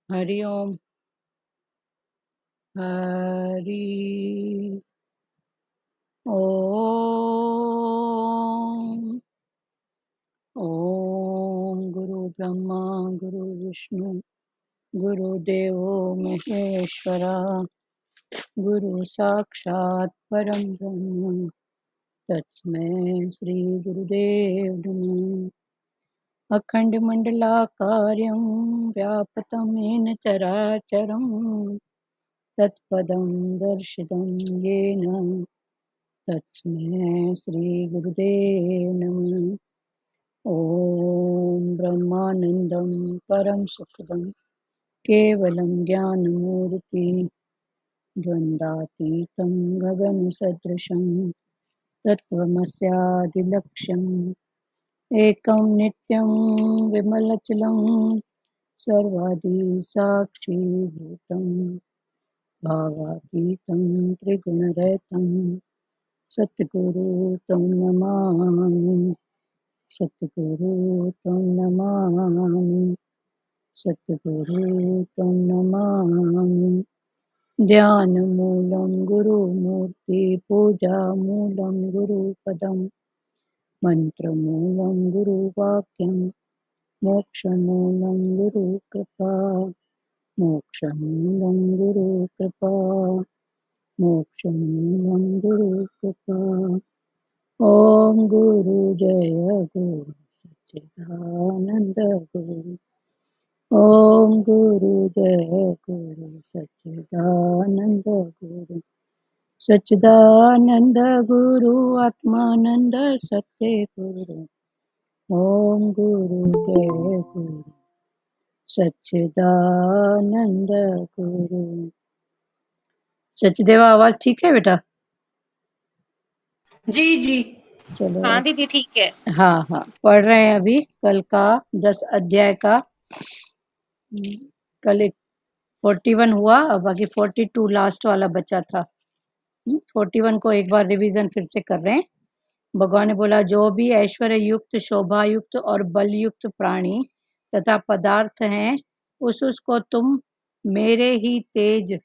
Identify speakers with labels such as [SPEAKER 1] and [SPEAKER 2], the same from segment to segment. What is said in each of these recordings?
[SPEAKER 1] हरि ओम। हरि ओम। ओम गुरु ब्रह्मा गुरु विष्णु गुरुदेवो महेश्वरा गुरु साक्षात् परम ब्रह्म तस्मै श्री गुरुदेव नमः। अखंड मंडलाकारं व्यापतं येन चराचरं तत्पदं दर्शितं येन तस्मै श्री गुरुदेव नमः। ओम ब्रह्मानंदं परम सुखदं केवलं ज्ञानमूर्ति द्वंद्वातीतं गगनसदृशं तत्त्वमस्यादिलक्ष्यम् एकं नित्यं विमलचलं सर्वादि साक्षीभूतं भावातीतं त्रिगुणरहितं सद्गुरु तं नमामि। सद्गुरु तं नमामि। सद्गुरु तं नमामि। ध्यानमूलं गुरुमूर्ति पूजामूलं गुरुपदं मन्त्रमूलं गुरुवाक्यं मोक्षमूलं गुरुकृपा। मोक्षमूलं गुरुकृपा। मोक्षमूलं गुरुकृपा। ओम गुरु जय गुरु सच्चिदानंद गुरु। ओम गुरु जय गुरु सच्चिदानंद गुरु। सच्चिदानंद गुरु आत्मानंद सत्य गुरु। ओम गुरु जय गुरु सच्चिदानंद गुरु। सचदेवा आवाज ठीक है बेटा?
[SPEAKER 2] जी जी।
[SPEAKER 1] चलो
[SPEAKER 2] हाँ दीदी ठीक है।
[SPEAKER 1] हाँ हाँ, पढ़ रहे हैं अभी कल का 10 अध्याय का। कल 41 हुआ, अब बाकी 42 लास्ट वाला बचा था। 41 को एक बार रिवीजन फिर से कर रहे हैं। भगवान ने बोला, जो भी ऐश्वर्य युक्त, शोभा युक्त और बल युक्त प्राणी तथा पदार्थ हैं, उसको तुम मेरे ही तेज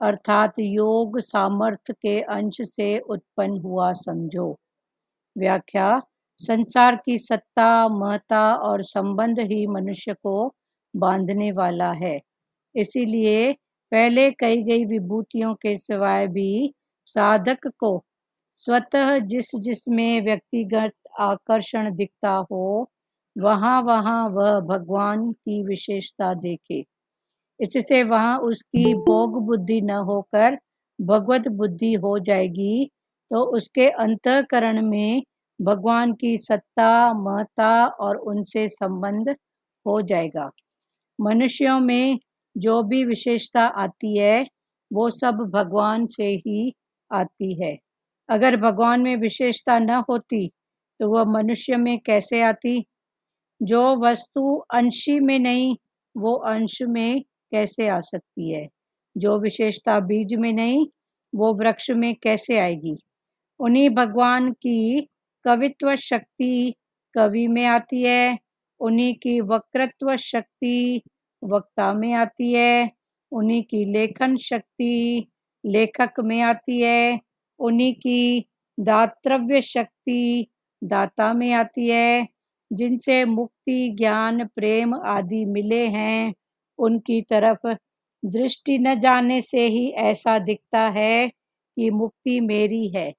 [SPEAKER 1] अर्थात योग सामर्थ्य के अंश से उत्पन्न हुआ समझो। व्याख्या: संसार की सत्ता, महत्ता और संबंध ही मनुष्य को बांधने वाला है। इसीलिए पहले कही गई विभूतियों के सिवाय भी साधक को स्वतः जिस जिसमें व्यक्तिगत आकर्षण दिखता हो, वहाँ वहाँ वह भगवान की विशेषता देखे। इससे वहाँ उसकी भोग बुद्धि न होकर भगवत बुद्धि हो जाएगी, तो उसके अंतःकरण में भगवान की सत्ता, महत्ता और उनसे संबंध हो जाएगा। मनुष्यों में जो भी विशेषता आती है, वो सब भगवान से ही आती है। अगर भगवान में विशेषता न होती, तो वह मनुष्य में कैसे आती? जो वस्तु अंशी में नहीं, वो अंश में कैसे आ सकती है? जो विशेषता बीज में नहीं, वो वृक्ष में कैसे आएगी? उन्हीं भगवान की कवित्व शक्ति कवि में आती है, उन्हीं की वक्तृत्व शक्ति वक्ता में आती है, उन्हीं की लेखन शक्ति लेखक में आती है, उन्हीं की दातृव्य शक्ति दाता में आती है। जिनसे मुक्ति, ज्ञान, प्रेम आदि मिले हैं, उनकी तरफ दृष्टि न जाने से ही ऐसा दिखता है कि मुक्ति मेरी है,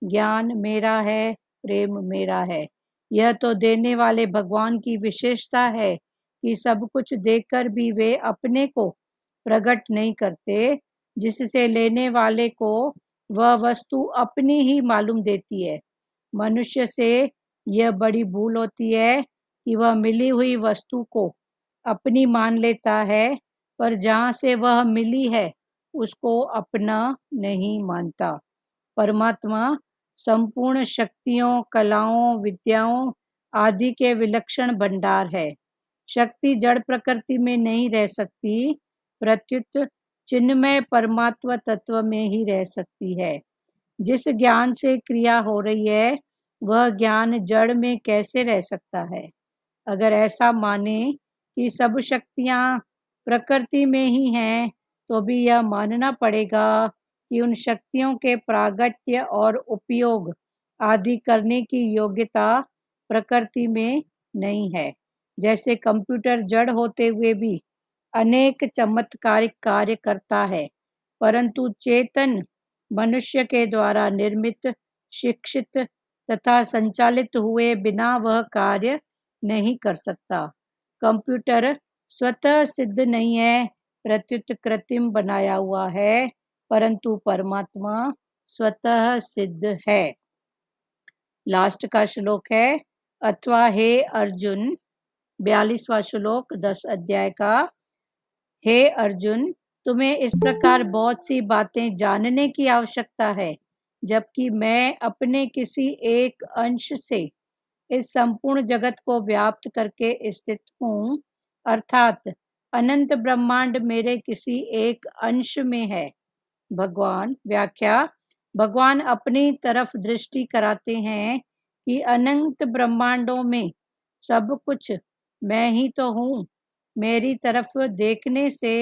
[SPEAKER 1] ज्ञान मेरा है, प्रेम मेरा है। यह तो देने वाले भगवान की विशेषता है कि सब कुछ देकर भी वे अपने को प्रकट नहीं करते, जिससे लेने वाले को वह वस्तु अपनी ही मालूम देती है। मनुष्य से यह बड़ी भूल होती है कि वह मिली हुई वस्तु को अपनी मान लेता है, पर जहाँ से वह मिली है उसको अपना नहीं मानता। परमात्मा संपूर्ण शक्तियों, कलाओं, विद्याओं आदि के विलक्षण भंडार है। शक्ति जड़ प्रकृति में नहीं रह सकती, प्रत्युत चिन्मय परमात्मा तत्व में ही रह सकती है। जिस ज्ञान से क्रिया हो रही है, वह ज्ञान जड़ में कैसे रह सकता है? अगर ऐसा माने कि सब शक्तियाँ प्रकृति में ही हैं, तो भी यह मानना पड़ेगा कि उन शक्तियों के प्रागट्य और उपयोग आदि करने की योग्यता प्रकृति में नहीं है। जैसे कंप्यूटर जड़ होते हुए भी अनेक चमत्कारिक कार्य करता है, परंतु चेतन मनुष्य के द्वारा निर्मित, शिक्षित तथा संचालित हुए बिना वह कार्य नहीं कर सकता। कंप्यूटर स्वतः सिद्ध नहीं है, प्रत्युत कृत्रिम बनाया हुआ है, परंतु परमात्मा स्वतः सिद्ध है। लास्ट का श्लोक है, अथवा हे अर्जुन, 42वां श्लोक 10 अध्याय का। हे अर्जुन, तुम्हें इस प्रकार बहुत सी बातें जानने की आवश्यकता है, जबकि मैं अपने किसी एक अंश से इस संपूर्ण जगत को व्याप्त करके स्थित हूँ, अर्थात अनंत ब्रह्मांड मेरे किसी एक अंश में है। भगवान व्याख्या, भगवान अपनी तरफ दृष्टि कराते हैं कि अनंत ब्रह्मांडों में सब कुछ मैं ही तो हूँ। मेरी तरफ देखने से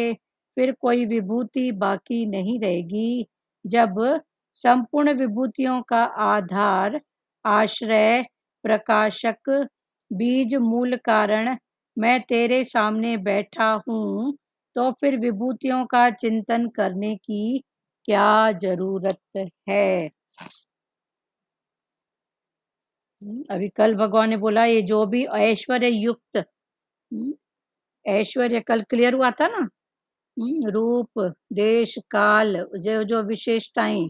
[SPEAKER 1] फिर कोई विभूति बाकी नहीं रहेगी। जब संपूर्ण विभूतियों का आधार, आश्रय, प्रकाशक, बीज, मूल कारण मैं तेरे सामने बैठा हूँ, तो फिर विभूतियों का चिंतन करने की क्या जरूरत है। अभी कल भगवान ने बोला, ये जो भी ऐश्वर्य युक्त, ऐश्वर्य कल क्लियर हुआ था ना, रूप, देश, काल, जो जो विशेषताएं,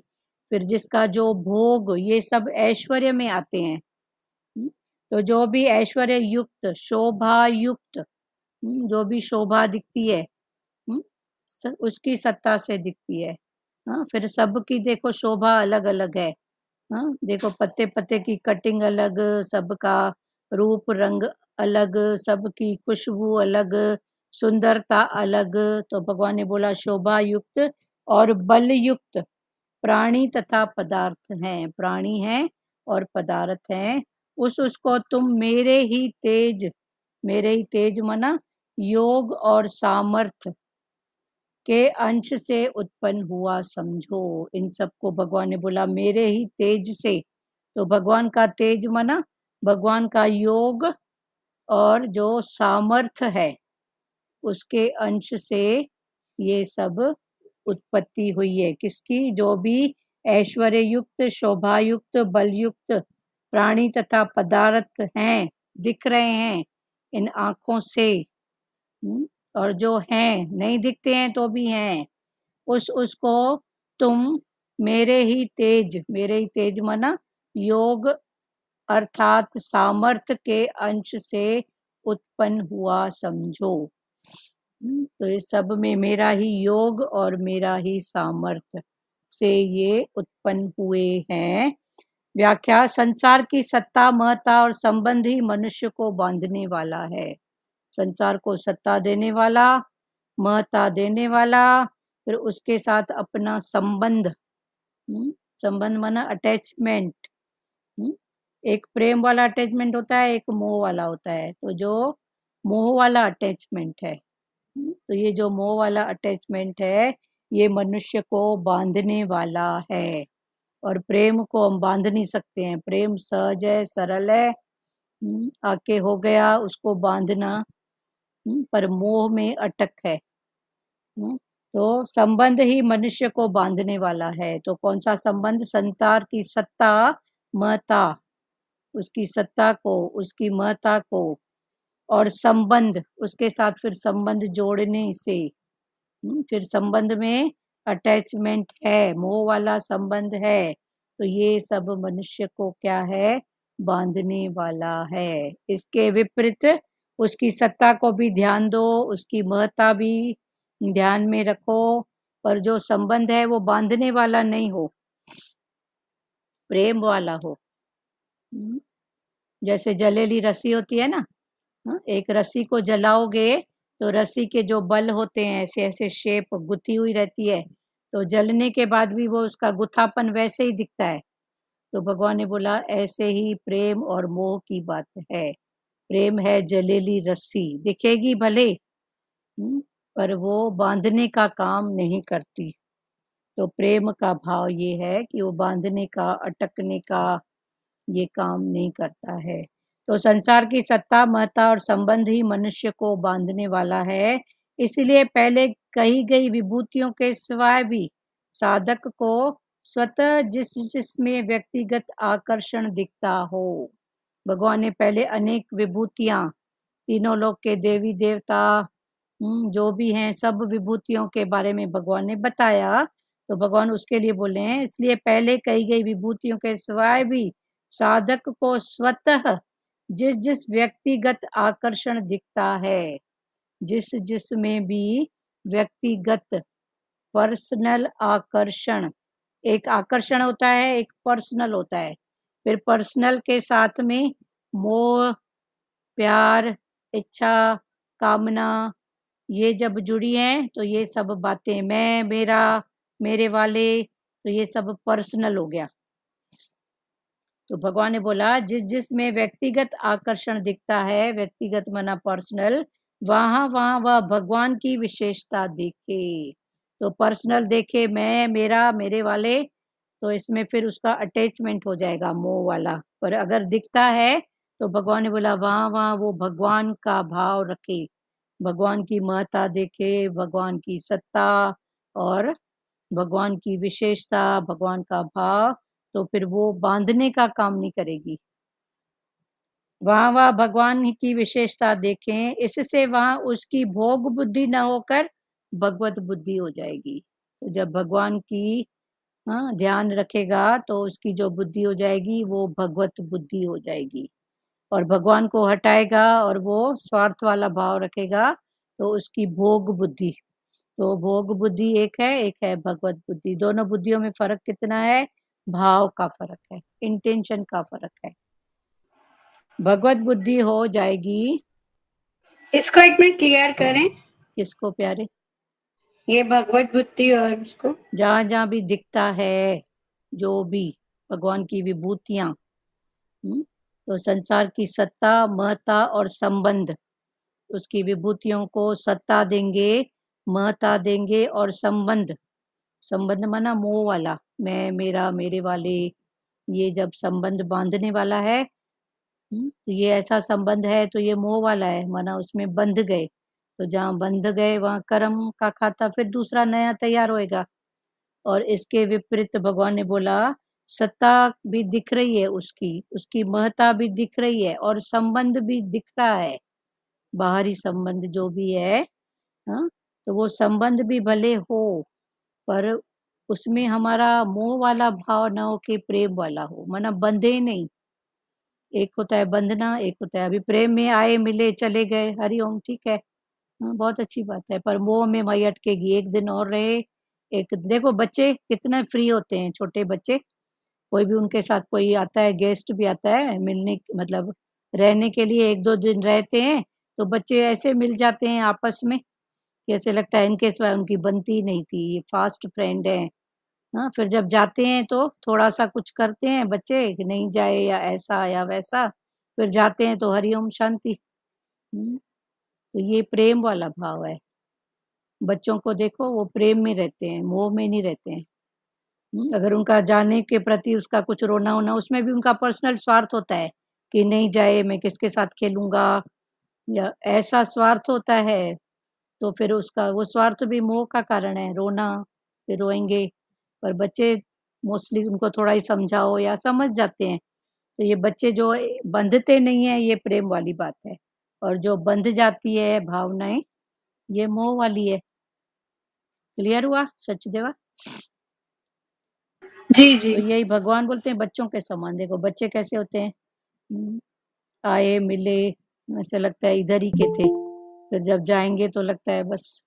[SPEAKER 1] फिर जिसका जो भोग, ये सब ऐश्वर्य में आते हैं। तो जो भी ऐश्वर्य युक्त, शोभा युक्त, जो भी शोभा दिखती है, उसकी सत्ता से दिखती है। हाँ, फिर सबकी देखो शोभा अलग अलग है। हाँ, देखो पत्ते पत्ते की कटिंग अलग, सबका रूप रंग अलग, सबकी खुशबू अलग, सुंदरता अलग। तो भगवान ने बोला शोभा युक्त और बल युक्त प्राणी तथा पदार्थ हैं, प्राणी हैं और पदार्थ हैं। उसको तुम मेरे ही तेज मना योग और सामर्थ्य के अंश से उत्पन्न हुआ समझो। इन सबको भगवान ने बोला मेरे ही तेज से। तो भगवान का तेज मना भगवान का योग और जो सामर्थ्य है उसके अंश से ये सब उत्पत्ति हुई है। किसकी? जो भी ऐश्वर्य युक्त, शोभा युक्त, बल युक्त प्राणी तथा पदार्थ हैं, दिख रहे हैं इन आंखों से, और जो हैं नहीं दिखते हैं तो भी हैं, उसको तुम मेरे ही तेज मना योग अर्थात सामर्थ्य के अंश से उत्पन्न हुआ समझो। तो इस सब में मेरा ही योग और मेरा ही सामर्थ्य से ये उत्पन्न हुए हैं। व्याख्या, संसार की सत्ता, महत्ता और संबंध ही मनुष्य को बांधने वाला है। संसार को सत्ता देने वाला, महत्ता देने वाला, फिर उसके साथ अपना संबंध, संबंध माना अटैचमेंट। एक प्रेम वाला अटैचमेंट होता है, एक मोह वाला होता है। तो जो मोह वाला अटैचमेंट है, तो ये जो मोह वाला अटैचमेंट है ये मनुष्य को बांधने वाला है। और प्रेम को हम बांध नहीं सकते हैं। प्रेम सहज है, सरल है, आके हो गया उसको बांधना, पर मोह में अटक है। तो संबंध ही मनुष्य को बांधने वाला है। तो कौन सा संबंध? संसार की सत्ता, महत्ता, उसकी सत्ता को, उसकी महत्ता को, और संबंध, उसके साथ फिर संबंध जोड़ने से, फिर संबंध में अटैचमेंट है, मोह वाला संबंध है। तो ये सब मनुष्य को क्या है? बांधने वाला है। इसके विपरीत उसकी सत्ता को भी ध्यान दो, उसकी महत्ता भी ध्यान में रखो, पर जो संबंध है वो बांधने वाला नहीं हो, प्रेम वाला हो। जैसे जलेली रस्सी होती है ना, एक रस्सी को जलाओगे तो रस्सी के जो बल होते हैं ऐसे ऐसे शेप गुथी हुई रहती है, तो जलने के बाद भी वो उसका गुथापन वैसे ही दिखता है। तो भगवान ने बोला ऐसे ही प्रेम और मोह की बात है। प्रेम है जलेली रस्सी, दिखेगी भले, पर वो बांधने का काम नहीं करती। तो प्रेम का भाव ये है कि वो बांधने का, अटकने का ये काम नहीं करता है। तो संसार की सत्ता, महत्ता और संबंध ही मनुष्य को बांधने वाला है। इसलिए पहले कही गई विभूतियों के सिवाय भी साधक को स्वतः जिसमें व्यक्तिगत आकर्षण दिखता हो। भगवान ने पहले अनेक विभूतियां, तीनों लोक के देवी देवता जो भी हैं, सब विभूतियों के बारे में भगवान ने बताया। तो भगवान उसके लिए बोले हैं, इसलिए पहले कही गई विभूतियों के सिवाय भी साधक को स्वतः जिस व्यक्तिगत आकर्षण दिखता है, जिसमें भी व्यक्तिगत पर्सनल आकर्षण, एक आकर्षण होता है, एक पर्सनल होता है। फिर पर्सनल के साथ में मोह, प्यार, इच्छा, कामना, ये जब जुड़ी हैं तो ये सब बातें, मैं, मेरा, मेरे वाले, तो ये सब पर्सनल हो गया। तो भगवान ने बोला जिसमें व्यक्तिगत आकर्षण दिखता है, व्यक्तिगत माना पर्सनल, वहां वह भगवान की विशेषता देखे। तो पर्सनल देखे, मैं, मेरा, मेरे वाले, तो इसमें फिर उसका अटैचमेंट हो जाएगा, मोह वाला। पर अगर दिखता है तो भगवान ने बोला वहां वो भगवान का भाव रखे, भगवान की महत्ता देखे, भगवान की सत्ता और भगवान की विशेषता, भगवान का भाव, तो फिर वो बांधने का काम नहीं करेगी। वहां भगवान की विशेषता देखें, इससे वहां उसकी भोग बुद्धि न होकर भगवत बुद्धि हो जाएगी। तो जब भगवान की ध्यान रखेगा तो उसकी जो बुद्धि हो जाएगी वो भगवत बुद्धि हो जाएगी। और भगवान को हटाएगा और वो स्वार्थ वाला भाव रखेगा तो उसकी भोग बुद्धि। तो भोग बुद्धि एक है भगवत बुद्धि। दोनों बुद्धियों में फर्क कितना है? भाव का फर्क है, इंटेंशन का फर्क है। भगवत बुद्धि हो जाएगी।
[SPEAKER 2] इसको एक मिनट क्लियर करें।
[SPEAKER 1] किसको प्यारे?
[SPEAKER 2] ये भगवत बुद्धि और उसको
[SPEAKER 1] जहां जहां भी दिखता है, जो भी भगवान की विभूतियां, तो संसार की सत्ता, महत्ता और संबंध, उसकी विभूतियों को सत्ता देंगे, महत्ता देंगे और संबंध, संबंध माना मोह वाला, मैं, मेरा, मेरे वाले, ये जब संबंध बांधने वाला है, तो ये ऐसा संबंध है तो ये मोह वाला है, माना उसमें बंध गए। तो जहाँ बंध गए वहां कर्म का खाता फिर दूसरा नया तैयार होएगा। और इसके विपरीत भगवान ने बोला सत्ता भी दिख रही है, उसकी महत्ता भी दिख रही है और संबंध भी दिख रहा है, बाहरी संबंध जो भी है। हाँ, तो वो संबंध भी भले हो पर उसमें हमारा मोह वाला भाव ना हो कि प्रेम वाला हो, माना बंधे नहीं। एक होता है बंधना, एक होता है अभी प्रेम में आए, मिले, चले गए, हरिओम, ठीक है, बहुत अच्छी बात है। पर मोह में वही अटकेगी, एक दिन और रहे। एक देखो बच्चे कितने फ्री होते हैं, छोटे बच्चे, कोई भी उनके साथ कोई आता है, गेस्ट भी आता है मिलने, मतलब रहने के लिए, एक दो दिन रहते हैं तो बच्चे ऐसे मिल जाते हैं आपस में, कैसे लगता है इनके सिवाय उनकी बनती नहीं थी, ये फास्ट फ्रेंड है। हाँ, फिर जब जाते हैं तो थोड़ा सा कुछ करते हैं बच्चे कि नहीं जाए या ऐसा या वैसा, फिर जाते हैं तो हरिओम शांति। तो ये प्रेम वाला भाव है। बच्चों को देखो वो प्रेम में रहते हैं, मोह में नहीं रहते हैं। अगर उनका जाने के प्रति उसका कुछ रोना होना, उसमें भी उनका पर्सनल स्वार्थ होता है कि नहीं जाए, मैं किसके साथ खेलूंगा, या ऐसा स्वार्थ होता है। तो फिर उसका वो स्वार्थ भी मोह का कारण है, रोना, फिर रोएंगे। पर बच्चे मोस्टली उनको थोड़ा ही समझाओ या समझ जाते हैं। तो ये बच्चे जो बंधते नहीं है ये प्रेम वाली बात है, और जो बंध जाती है भावनाएं ये मोह वाली है। क्लियर हुआ सचदेवा?
[SPEAKER 2] जी जी।
[SPEAKER 1] तो यही भगवान बोलते हैं बच्चों के समान। देखो बच्चे कैसे होते हैं, आए मिले, ऐसे लगता है इधर ही के थे, फिर जब जाएंगे तो लगता है बस,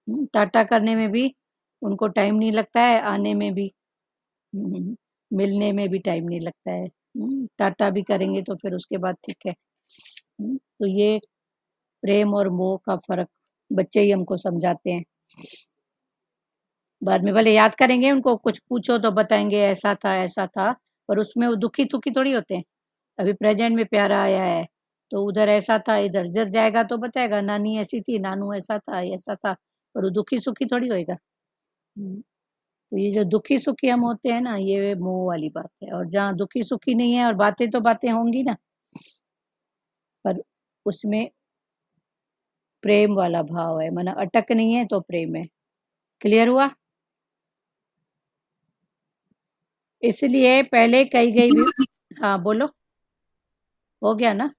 [SPEAKER 1] टाटा करने में भी उनको टाइम नहीं लगता है, आने में भी, मिलने में भी टाइम नहीं लगता है। टाटा भी करेंगे तो फिर उसके बाद ठीक है। तो ये प्रेम और मोह का फर्क बच्चे ही हमको समझाते हैं। बाद में भले याद करेंगे, उनको कुछ पूछो तो बताएंगे ऐसा था ऐसा था, पर उसमें वो दुखी दुखी थोड़ी होते हैं। अभी प्रेजेंट में प्यारा आया है तो उधर ऐसा था, इधर इधर जाएगा तो बताएगा नानी ऐसी थी, नानू ऐसा था ऐसा था, और वो दुखी सुखी थोड़ी होएगा। तो ये जो दुखी सुखी हम होते हैं ना, ये मोह वाली बात है। और जहाँ दुखी सुखी नहीं है, और बातें तो बातें होंगी ना, पर उसमें प्रेम वाला भाव है, माना अटक नहीं है तो प्रेम है। क्लियर हुआ? इसलिए पहले कही गई हाँ बोलो, हो गया ना?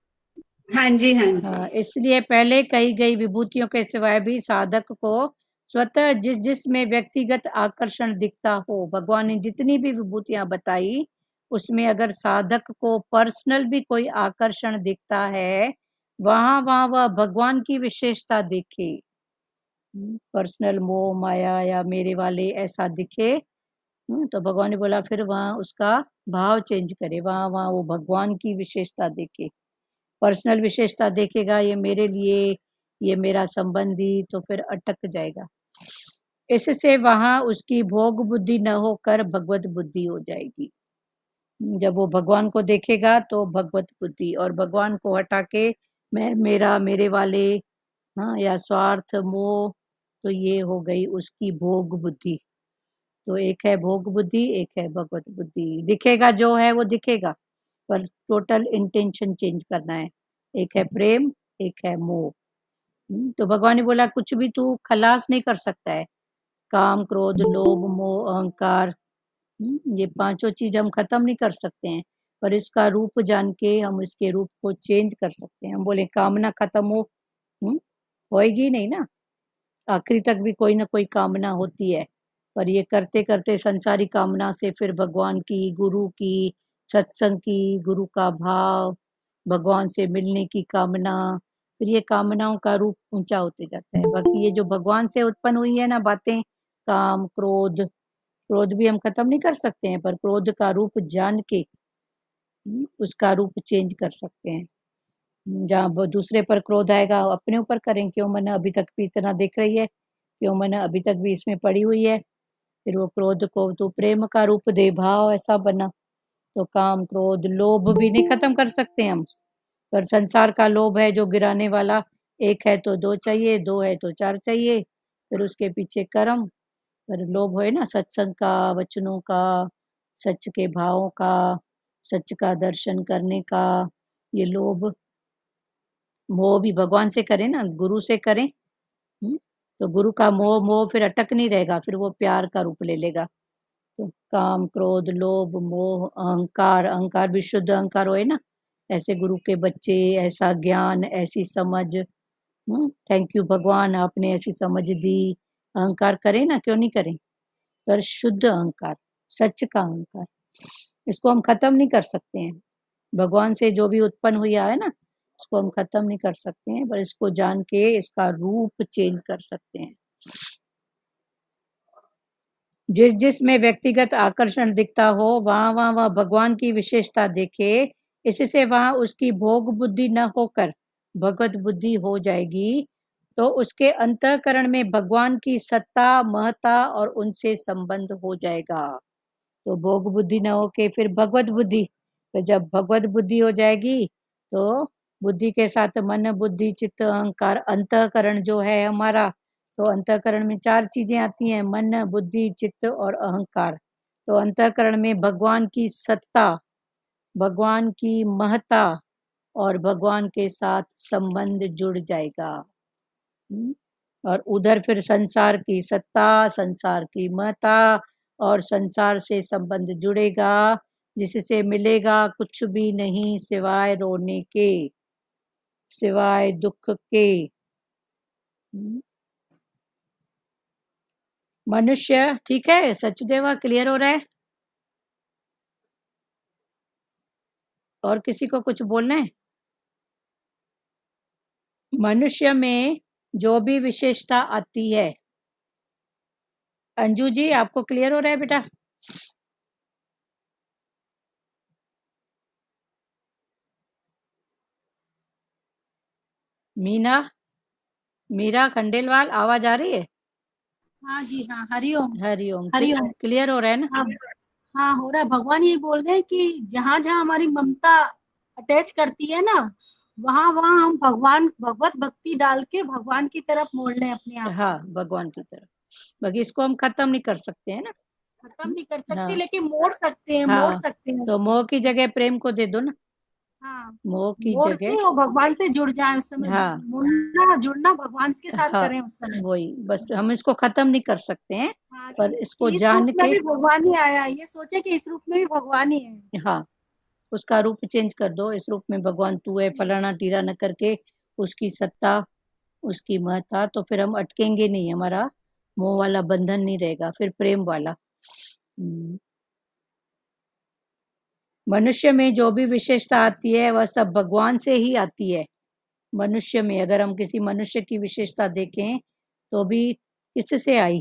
[SPEAKER 2] हाँ जी, हाँ जी।
[SPEAKER 1] हाँ, इसलिए पहले कही गई विभूतियों के सिवाय भी साधक को स्वतः जिस जिस में व्यक्तिगत आकर्षण दिखता हो, भगवान ने जितनी भी विभूतियां बताई उसमें अगर साधक को पर्सनल भी कोई आकर्षण दिखता है, वहां वहां वह भगवान की विशेषता दिखे। पर्सनल मोह माया या मेरे वाले ऐसा दिखे, तो भगवान ने बोला फिर वहां उसका भाव चेंज करे, वहां वहां वो भगवान की विशेषता देखे। पर्सनल विशेषता देखेगा, ये मेरे लिए, ये मेरा संबंधी, तो फिर अटक जाएगा। इससे वहां उसकी भोग बुद्धि न होकर भगवत बुद्धि हो जाएगी। जब वो भगवान को देखेगा तो भगवत बुद्धि, और भगवान को हटा के मैं मेरा मेरे वाले, हाँ, या स्वार्थ मोह, तो ये हो गई उसकी भोग बुद्धि। तो एक है भोग बुद्धि, एक है भगवत बुद्धि। दिखेगा जो है वो दिखेगा, पर टोटल इंटेंशन चेंज करना है। एक है प्रेम, एक है मोह। तो भगवान ने बोला कुछ भी तू खलास नहीं कर सकता है, काम क्रोध लोभ मोह अहंकार, ये पांचों चीज हम खत्म नहीं कर सकते हैं, पर इसका रूप जान के हम इसके रूप को चेंज कर सकते हैं। हम बोले कामना खत्म हो, होएगी नहीं ना, आखिरी तक भी कोई ना कोई कामना होती है, पर ये करते करते संसारी कामना से फिर भगवान की, गुरु की, सत्संग की, गुरु का भाव, भगवान से मिलने की कामना, फिर ये कामनाओं का रूप ऊंचा होते जाता है। बाकी ये जो भगवान से उत्पन्न हुई है ना बातें, काम क्रोध, क्रोध भी हम खत्म नहीं कर सकते हैं, पर क्रोध का रूप जान के उसका रूप चेंज कर सकते हैं। जहाँ दूसरे पर क्रोध आएगा अपने ऊपर करें, क्यों मैंने अभी तक भी इतना देख रही है, क्यों मैंने अभी तक भी इसमें पड़ी हुई है। फिर वो क्रोध को तो प्रेम का रूप दे, भाव ऐसा बना। तो काम क्रोध लोभ भी नहीं खत्म कर सकते हम, पर संसार का लोभ है जो गिराने वाला, एक है तो दो चाहिए, दो है तो चार चाहिए, फिर उसके पीछे कर्म। पर लोभ है ना सत्संग का, वचनों का, सच के भावों का, सच का दर्शन करने का, ये लोभ। मोह भी भगवान से करें ना, गुरु से करें, तो गुरु का मोह, मोह फिर अटक नहीं रहेगा, फिर वो प्यार का रूप ले लेगा। तो काम क्रोध लोभ मोह अहंकार, अहंकार भी शुद्ध अहंकार होए ना, ऐसे गुरु के बच्चे, ऐसा ज्ञान, ऐसी समझ, थैंक यू भगवान आपने ऐसी समझ दी। अहंकार करें ना, क्यों नहीं करें, पर शुद्ध अहंकार, सच का अहंकार, इसको हम खत्म नहीं कर सकते हैं। भगवान से जो भी उत्पन्न हुआ है ना, इसको हम खत्म नहीं कर सकते हैं, पर इसको जान के इसका रूप चेंज कर सकते हैं। जिस जिस में व्यक्तिगत आकर्षण दिखता हो, वहां वहां वह भगवान की विशेषता देखे, इससे वहां उसकी भोग बुद्धि न होकर भगवत बुद्धि हो जाएगी। तो उसके अंतःकरण में भगवान की सत्ता महत्ता और उनसे संबंध हो जाएगा। तो भोग बुद्धि न होके फिर भगवत बुद्धि, तो जब भगवत बुद्धि हो जाएगी तो बुद्धि के साथ मन बुद्धि चित्त अहंकार, अंतःकरण जो है हमारा, तो अंतःकरण में चार चीजें आती हैं, मन बुद्धि चित्त और अहंकार। तो अंतःकरण में भगवान की सत्ता, भगवान की महत्ता और भगवान के साथ संबंध जुड़ जाएगा। और उधर फिर संसार की सत्ता, संसार की महत्ता और संसार से संबंध जुड़ेगा, जिससे मिलेगा कुछ भी नहीं सिवाय रोने के, सिवाय दुख के। मनुष्य, ठीक है सचदेवा, क्लियर हो रहा है? और किसी को कुछ बोलना है? मनुष्य में जो भी विशेषता आती है, अंजू जी आपको क्लियर हो रहा है बेटा? मीना, मीरा खंडेलवाल, आवाज आ रही है?
[SPEAKER 3] हाँ जी, हाँ, हरिओम।
[SPEAKER 1] हरिओम,
[SPEAKER 3] हरिओम।
[SPEAKER 1] क्लियर हो रहा है ना?
[SPEAKER 3] हाँ, हाँ हो रहा है। भगवान ये बोल रहे हैं कि जहां जहां हमारी ममता अटैच करती है ना, वहाँ वहाँ हम भगवत भक्ति डाल के भगवान की तरफ मोड़ लें अपने आप
[SPEAKER 1] हाँ, भगवान की तरफ। बाकी इसको हम खत्म नहीं कर सकते है ना।
[SPEAKER 3] खत्म नहीं कर सकते,
[SPEAKER 1] हाँ
[SPEAKER 3] लेकिन मोड़ सकते हैं, मोड़
[SPEAKER 1] हाँ,
[SPEAKER 3] सकते हैं।
[SPEAKER 1] तो मोह की जगह प्रेम को दे दो ना।
[SPEAKER 3] हाँ,
[SPEAKER 1] मोह की
[SPEAKER 3] मोड़
[SPEAKER 1] जगह,
[SPEAKER 3] के और भगवान से जुड़ जाए उस समय,
[SPEAKER 1] हाँ
[SPEAKER 3] मुड़ना जुड़ना भगवान के साथ
[SPEAKER 1] हाँ,
[SPEAKER 3] करें उस समय।
[SPEAKER 1] वही बस, हम इसको खत्म नहीं कर सकते हैं,
[SPEAKER 3] हाँ,
[SPEAKER 1] पर इसको
[SPEAKER 3] कि इस रूप
[SPEAKER 1] जान
[SPEAKER 3] में
[SPEAKER 1] के,
[SPEAKER 3] भी भगवान ही आया है, ये सोचे कि इस रूप में भी भगवान ही है।
[SPEAKER 1] हाँ उसका रूप चेंज कर दो, इस रूप में भगवान तू है फलाना टीरा न करके उसकी सत्ता, उसकी महत्ता, तो फिर हम अटकेंगे नहीं, हमारा मोह वाला बंधन नहीं रहेगा, फिर प्रेम वाला। मनुष्य में जो भी विशेषता आती है वह सब भगवान से ही आती है। मनुष्य में अगर हम किसी मनुष्य की विशेषता देखें तो भी किससे आई?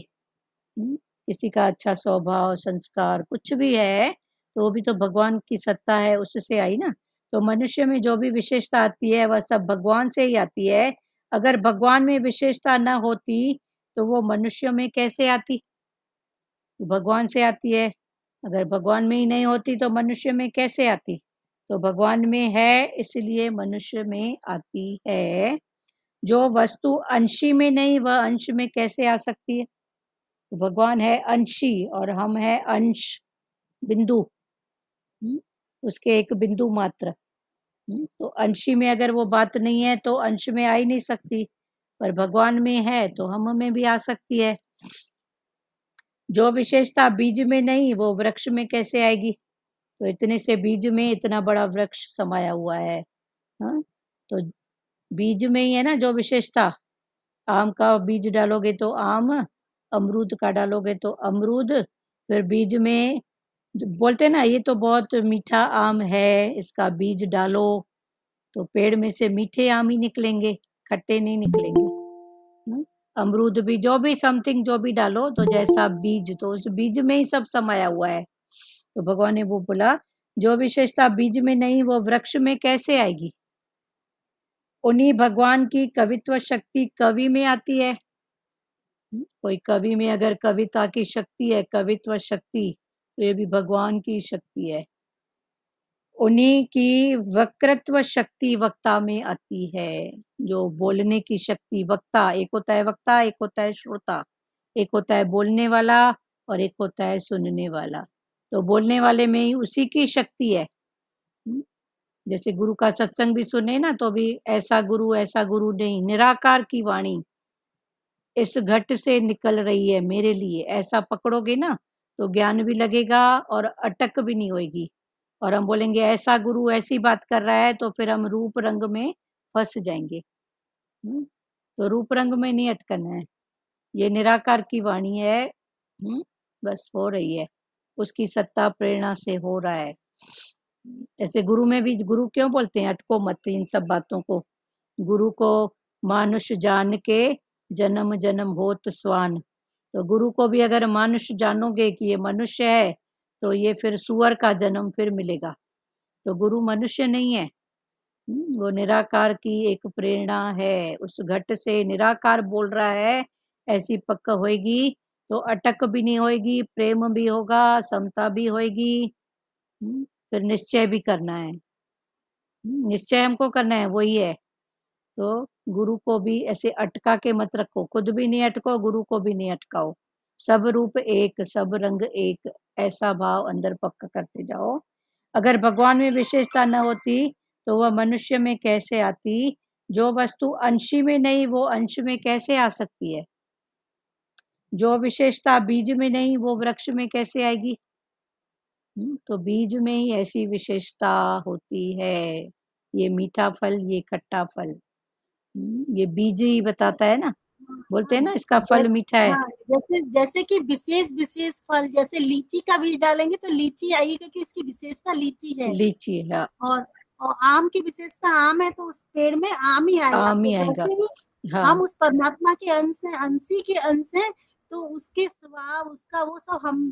[SPEAKER 1] किसी का अच्छा स्वभाव, संस्कार कुछ भी है तो वो भी तो भगवान की सत्ता है, उससे आई ना। तो मनुष्य में जो भी विशेषता आती है वह सब भगवान से ही आती है। अगर भगवान में विशेषता न होती तो वो मनुष्य में कैसे आती? भगवान से आती है। अगर भगवान में ही नहीं होती तो मनुष्य में कैसे आती? तो भगवान में है इसलिए मनुष्य में आती है। जो वस्तु अंशी में नहीं वह अंश में कैसे आ सकती है? तो भगवान है अंशी और हम है अंश, बिंदु, उसके एक बिंदु मात्र। तो अंशी में अगर वो बात नहीं है तो अंश में आ ही नहीं सकती, पर भगवान में है तो हम में भी आ सकती है। जो विशेषता बीज में नहीं वो वृक्ष में कैसे आएगी? तो इतने से बीज में इतना बड़ा वृक्ष समाया हुआ है। हाँ, तो बीज में ही है ना जो विशेषता। आम का बीज डालोगे तो आम, अमरूद का डालोगे तो अमरूद, फिर बीज में बोलते हैं ना ये तो बहुत मीठा आम है, इसका बीज डालो तो पेड़ में से मीठे आम ही निकलेंगे, खट्टे नहीं निकलेंगे। अमरूद भी, जो भी समथिंग जो भी डालो तो जैसा बीज, तो उस बीज में ही सब समाया हुआ है। तो भगवान ने वो बोला जो विशेषता बीज में नहीं वो वृक्ष में कैसे आएगी? उन्हीं भगवान की कवित्व शक्ति कवि में आती है। कोई कवि में अगर कविता की शक्ति है, कवित्व शक्ति, तो ये भी भगवान की शक्ति है। उन्हीं की वक्तृत्व शक्ति वक्ता में आती है। जो बोलने की शक्ति, वक्ता, एक होता है वक्ता, एक होता है श्रोता, एक होता है बोलने वाला और एक होता है सुनने वाला। तो बोलने वाले में ही उसी की शक्ति है। जैसे गुरु का सत्संग भी सुने ना तो भी ऐसा गुरु नहीं, निराकार की वाणी इस घट से निकल रही है मेरे लिए, ऐसा पकड़ोगे ना तो ज्ञान भी लगेगा और अटक भी नहीं होगी। और हम बोलेंगे ऐसा गुरु ऐसी बात कर रहा है तो फिर हम रूप रंग में फंस जाएंगे। तो रूप रंग में नहीं अटकना है, ये निराकार की वाणी है। बस हो रही है, उसकी सत्ता प्रेरणा से हो रहा है। ऐसे गुरु में भी, गुरु क्यों बोलते हैं अटको मत इन सब बातों को? गुरु को मानुष जान के जन्म जन्म होत स्वान। तो गुरु को भी अगर मानुष जानोगे कि ये मनुष्य है तो ये फिर सुअर का जन्म फिर मिलेगा। तो गुरु मनुष्य नहीं है, वो निराकार की एक प्रेरणा है, उस घट से निराकार बोल रहा है, ऐसी पक्का होएगी तो अटक भी नहीं होएगी, प्रेम भी होगा, समता भी होएगी। फिर निश्चय भी करना है, निश्चय हमको करना है, वही है। तो गुरु को भी ऐसे अटका के मत रखो, खुद भी नहीं अटको, गुरु को भी नहीं अटकाओ। सब रूप एक, सब रंग एक, ऐसा भाव अंदर पक्का करते जाओ। अगर भगवान में विशेषता न होती तो वह मनुष्य में कैसे आती? जो वस्तु अंशी में नहीं वो अंश में कैसे आ सकती है? जो विशेषता बीज में नहीं वो वृक्ष में कैसे आएगी? तो बीज में ही ऐसी विशेषता होती है। ये मीठा फल, ये खट्टा फल, ये बीज ही बताता है ना। बोलते हैं ना इसका फल मीठा है।
[SPEAKER 3] हाँ, जैसे जैसे कि विशेष विशेष फल, जैसे लीची का बीज डालेंगे तो लीची आएगी क्योंकि उसकी विशेषता लीची है।
[SPEAKER 1] लीची है, हाँ।
[SPEAKER 3] और आम की विशेषता आम है तो उस पेड़ में आम ही आएगा।
[SPEAKER 1] आम ही
[SPEAKER 3] तो
[SPEAKER 1] आएगा,
[SPEAKER 3] वैसे ही
[SPEAKER 1] हाँ
[SPEAKER 3] हम उस परमात्मा के अंश हैं, अंशी के अंश हैं, तो उसके स्वभाव, उसका वो सब हम,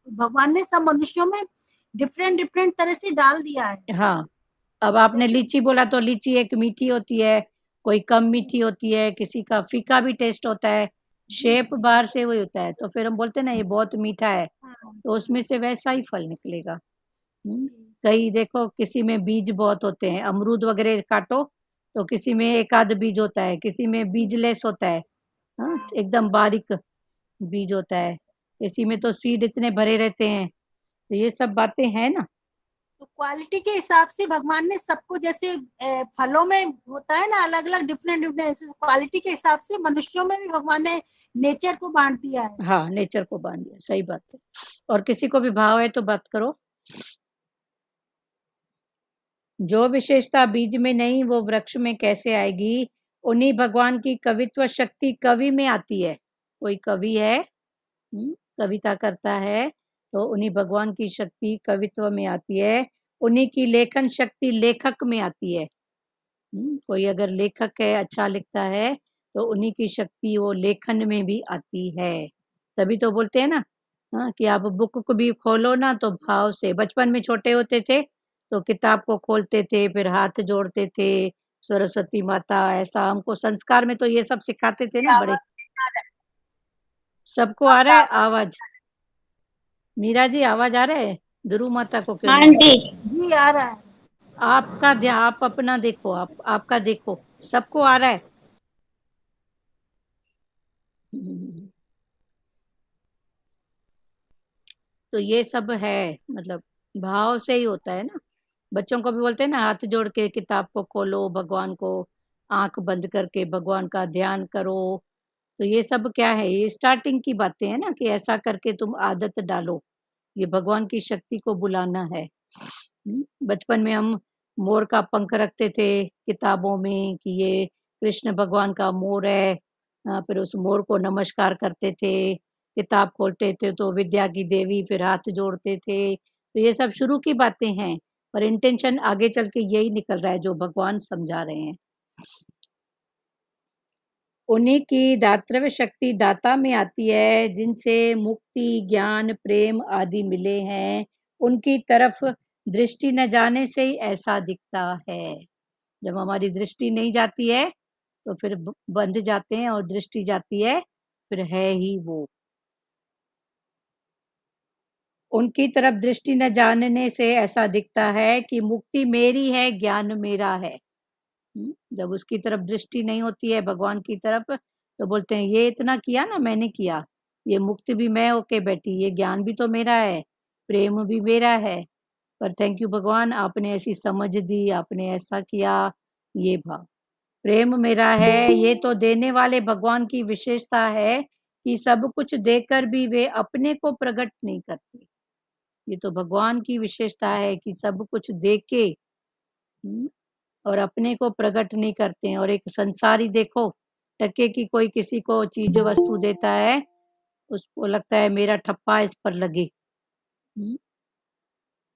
[SPEAKER 3] भगवान ने सब मनुष्यों में डिफरेंट डिफरेंट तरह से डाल दिया है।
[SPEAKER 1] हाँ। अब आपने
[SPEAKER 3] जैसे
[SPEAKER 1] लीची बोला तो लीची एक मीठी होती है, कोई कम मीठी होती है, किसी का फीका भी टेस्ट होता है, शेप बाहर से वही होता है, तो फिर हम बोलते हैं ना ये बहुत मीठा है,
[SPEAKER 3] हाँ,
[SPEAKER 1] तो उसमें से वैसा ही फल निकलेगा।
[SPEAKER 3] जी,
[SPEAKER 1] कई देखो किसी में बीज बहुत होते हैं, अमरूद वगैरह काटो तो किसी में एक आध बीज होता है, किसी में बीजलेस होता है, हाँ एकदम बारीक बीज होता है, किसी में तो सीड इतने भरे रहते हैं। तो ये सब बातें हैं ना।
[SPEAKER 3] तो क्वालिटी के हिसाब से भगवान ने सबको, जैसे फलों में होता है ना अलग अलग डिफरेंट डिफरेंट, क्वालिटी के हिसाब से मनुष्यों में भी भगवान ने नेचर को बांट दिया है।
[SPEAKER 1] हाँ, नेचर को बांध दिया, सही बात है। और किसी को भी भाव है तो बात करो। जो विशेषता बीज में नहीं वो वृक्ष में कैसे आएगी? उन्हीं भगवान की कवित्व शक्ति कवि में आती है। कोई कवि है, कविता करता है, तो उन्हीं भगवान की शक्ति कवित्व में आती है। उन्हीं की लेखन शक्ति लेखक में आती है। कोई अगर लेखक है, अच्छा लिखता है, तो उन्हीं की शक्ति वो लेखन में भी आती है। तभी तो बोलते हैं ना, हाँ, कि आप बुक को भी खोलो ना तो भाव से। बचपन में छोटे होते थे तो किताब को खोलते थे, फिर हाथ जोड़ते थे, सरस्वती माता, ऐसा हमको संस्कार में तो ये सब सिखाते थे ना बड़े। सबको आ रहा है आवाज? मीरा जी आवाज आ रहा है? ध्रुव माता को क्यों नहीं?
[SPEAKER 3] जी आ रहा है।
[SPEAKER 1] आपका ध्यान, आप अपना देखो, आपका देखो, सबको आ रहा है। तो ये सब है, मतलब भाव से ही होता है ना। बच्चों को भी बोलते हैं ना, हाथ जोड़ के किताब को खोलो, भगवान को आंख बंद करके भगवान का ध्यान करो। तो ये सब क्या है? ये स्टार्टिंग की बातें हैं ना, कि ऐसा करके तुम आदत डालो। ये भगवान की शक्ति को बुलाना है। बचपन में हम मोर का पंख रखते थे किताबों में, कि ये कृष्ण भगवान का मोर है। फिर उस मोर को नमस्कार करते थे, किताब खोलते थे तो विद्या की देवी, फिर हाथ जोड़ते थे। तो ये सब शुरू की बातें हैं, पर इंटेंशन आगे चल के यही निकल रहा है जो भगवान समझा रहे हैं। उन्हीं की दातृत्व शक्ति दाता में आती है, जिनसे मुक्ति, ज्ञान, प्रेम आदि मिले हैं। उनकी तरफ दृष्टि न जाने से ही ऐसा दिखता है। जब हमारी दृष्टि नहीं जाती है तो फिर बंध जाते हैं, और दृष्टि जाती है फिर है ही वो। उनकी तरफ दृष्टि न जानने से ऐसा दिखता है कि मुक्ति मेरी है, ज्ञान मेरा है। जब उसकी तरफ दृष्टि नहीं होती है भगवान की तरफ, तो बोलते हैं ये इतना किया ना, मैंने किया, ये मुक्ति भी मैं होके बैठी, ये ज्ञान भी तो मेरा है, प्रेम भी मेरा है। पर थैंक यू भगवान, आपने ऐसी समझ दी, आपने ऐसा किया। ये भाव प्रेम मेरा है, ये तो देने वाले भगवान की विशेषता है कि सब कुछ देकर भी वे अपने को प्रकट नहीं करते। ये तो भगवान की विशेषता है कि सब कुछ देके और अपने को प्रकट नहीं करते हैं। और एक संसारी देखो, टके की कोई किसी को चीज वस्तु देता है, उसको लगता है मेरा ठप्पा इस पर लगे।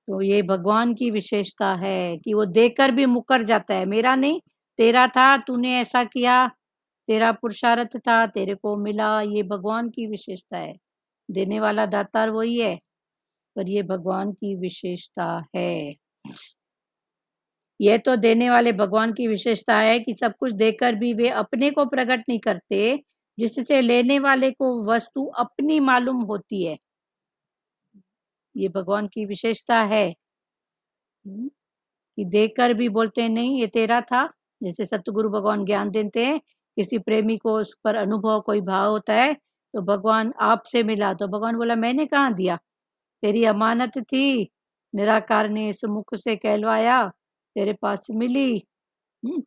[SPEAKER 1] तो ये भगवान की विशेषता है कि वो देकर भी मुकर जाता है, मेरा नहीं, तेरा था, तूने ऐसा किया, तेरा पुरुषार्थ था, तेरे को मिला। ये भगवान की विशेषता है। देने वाला दातार वही है, पर ये भगवान की विशेषता है। यह तो देने वाले भगवान की विशेषता है कि सब कुछ देकर भी वे अपने को प्रकट नहीं करते, जिससे लेने वाले को वस्तु अपनी मालूम होती है। ये भगवान की विशेषता है कि देकर भी बोलते हैं नहीं ये तेरा था। जैसे सतगुरु भगवान ज्ञान देते हैं, किसी प्रेमी को उस पर अनुभव कोई भाव होता है, तो भगवान आपसे मिला, तो भगवान बोला मैंने कहाँ दिया, तेरी अमानत थी, निराकार ने इस मुख से कहलवाया, तेरे पास मिली।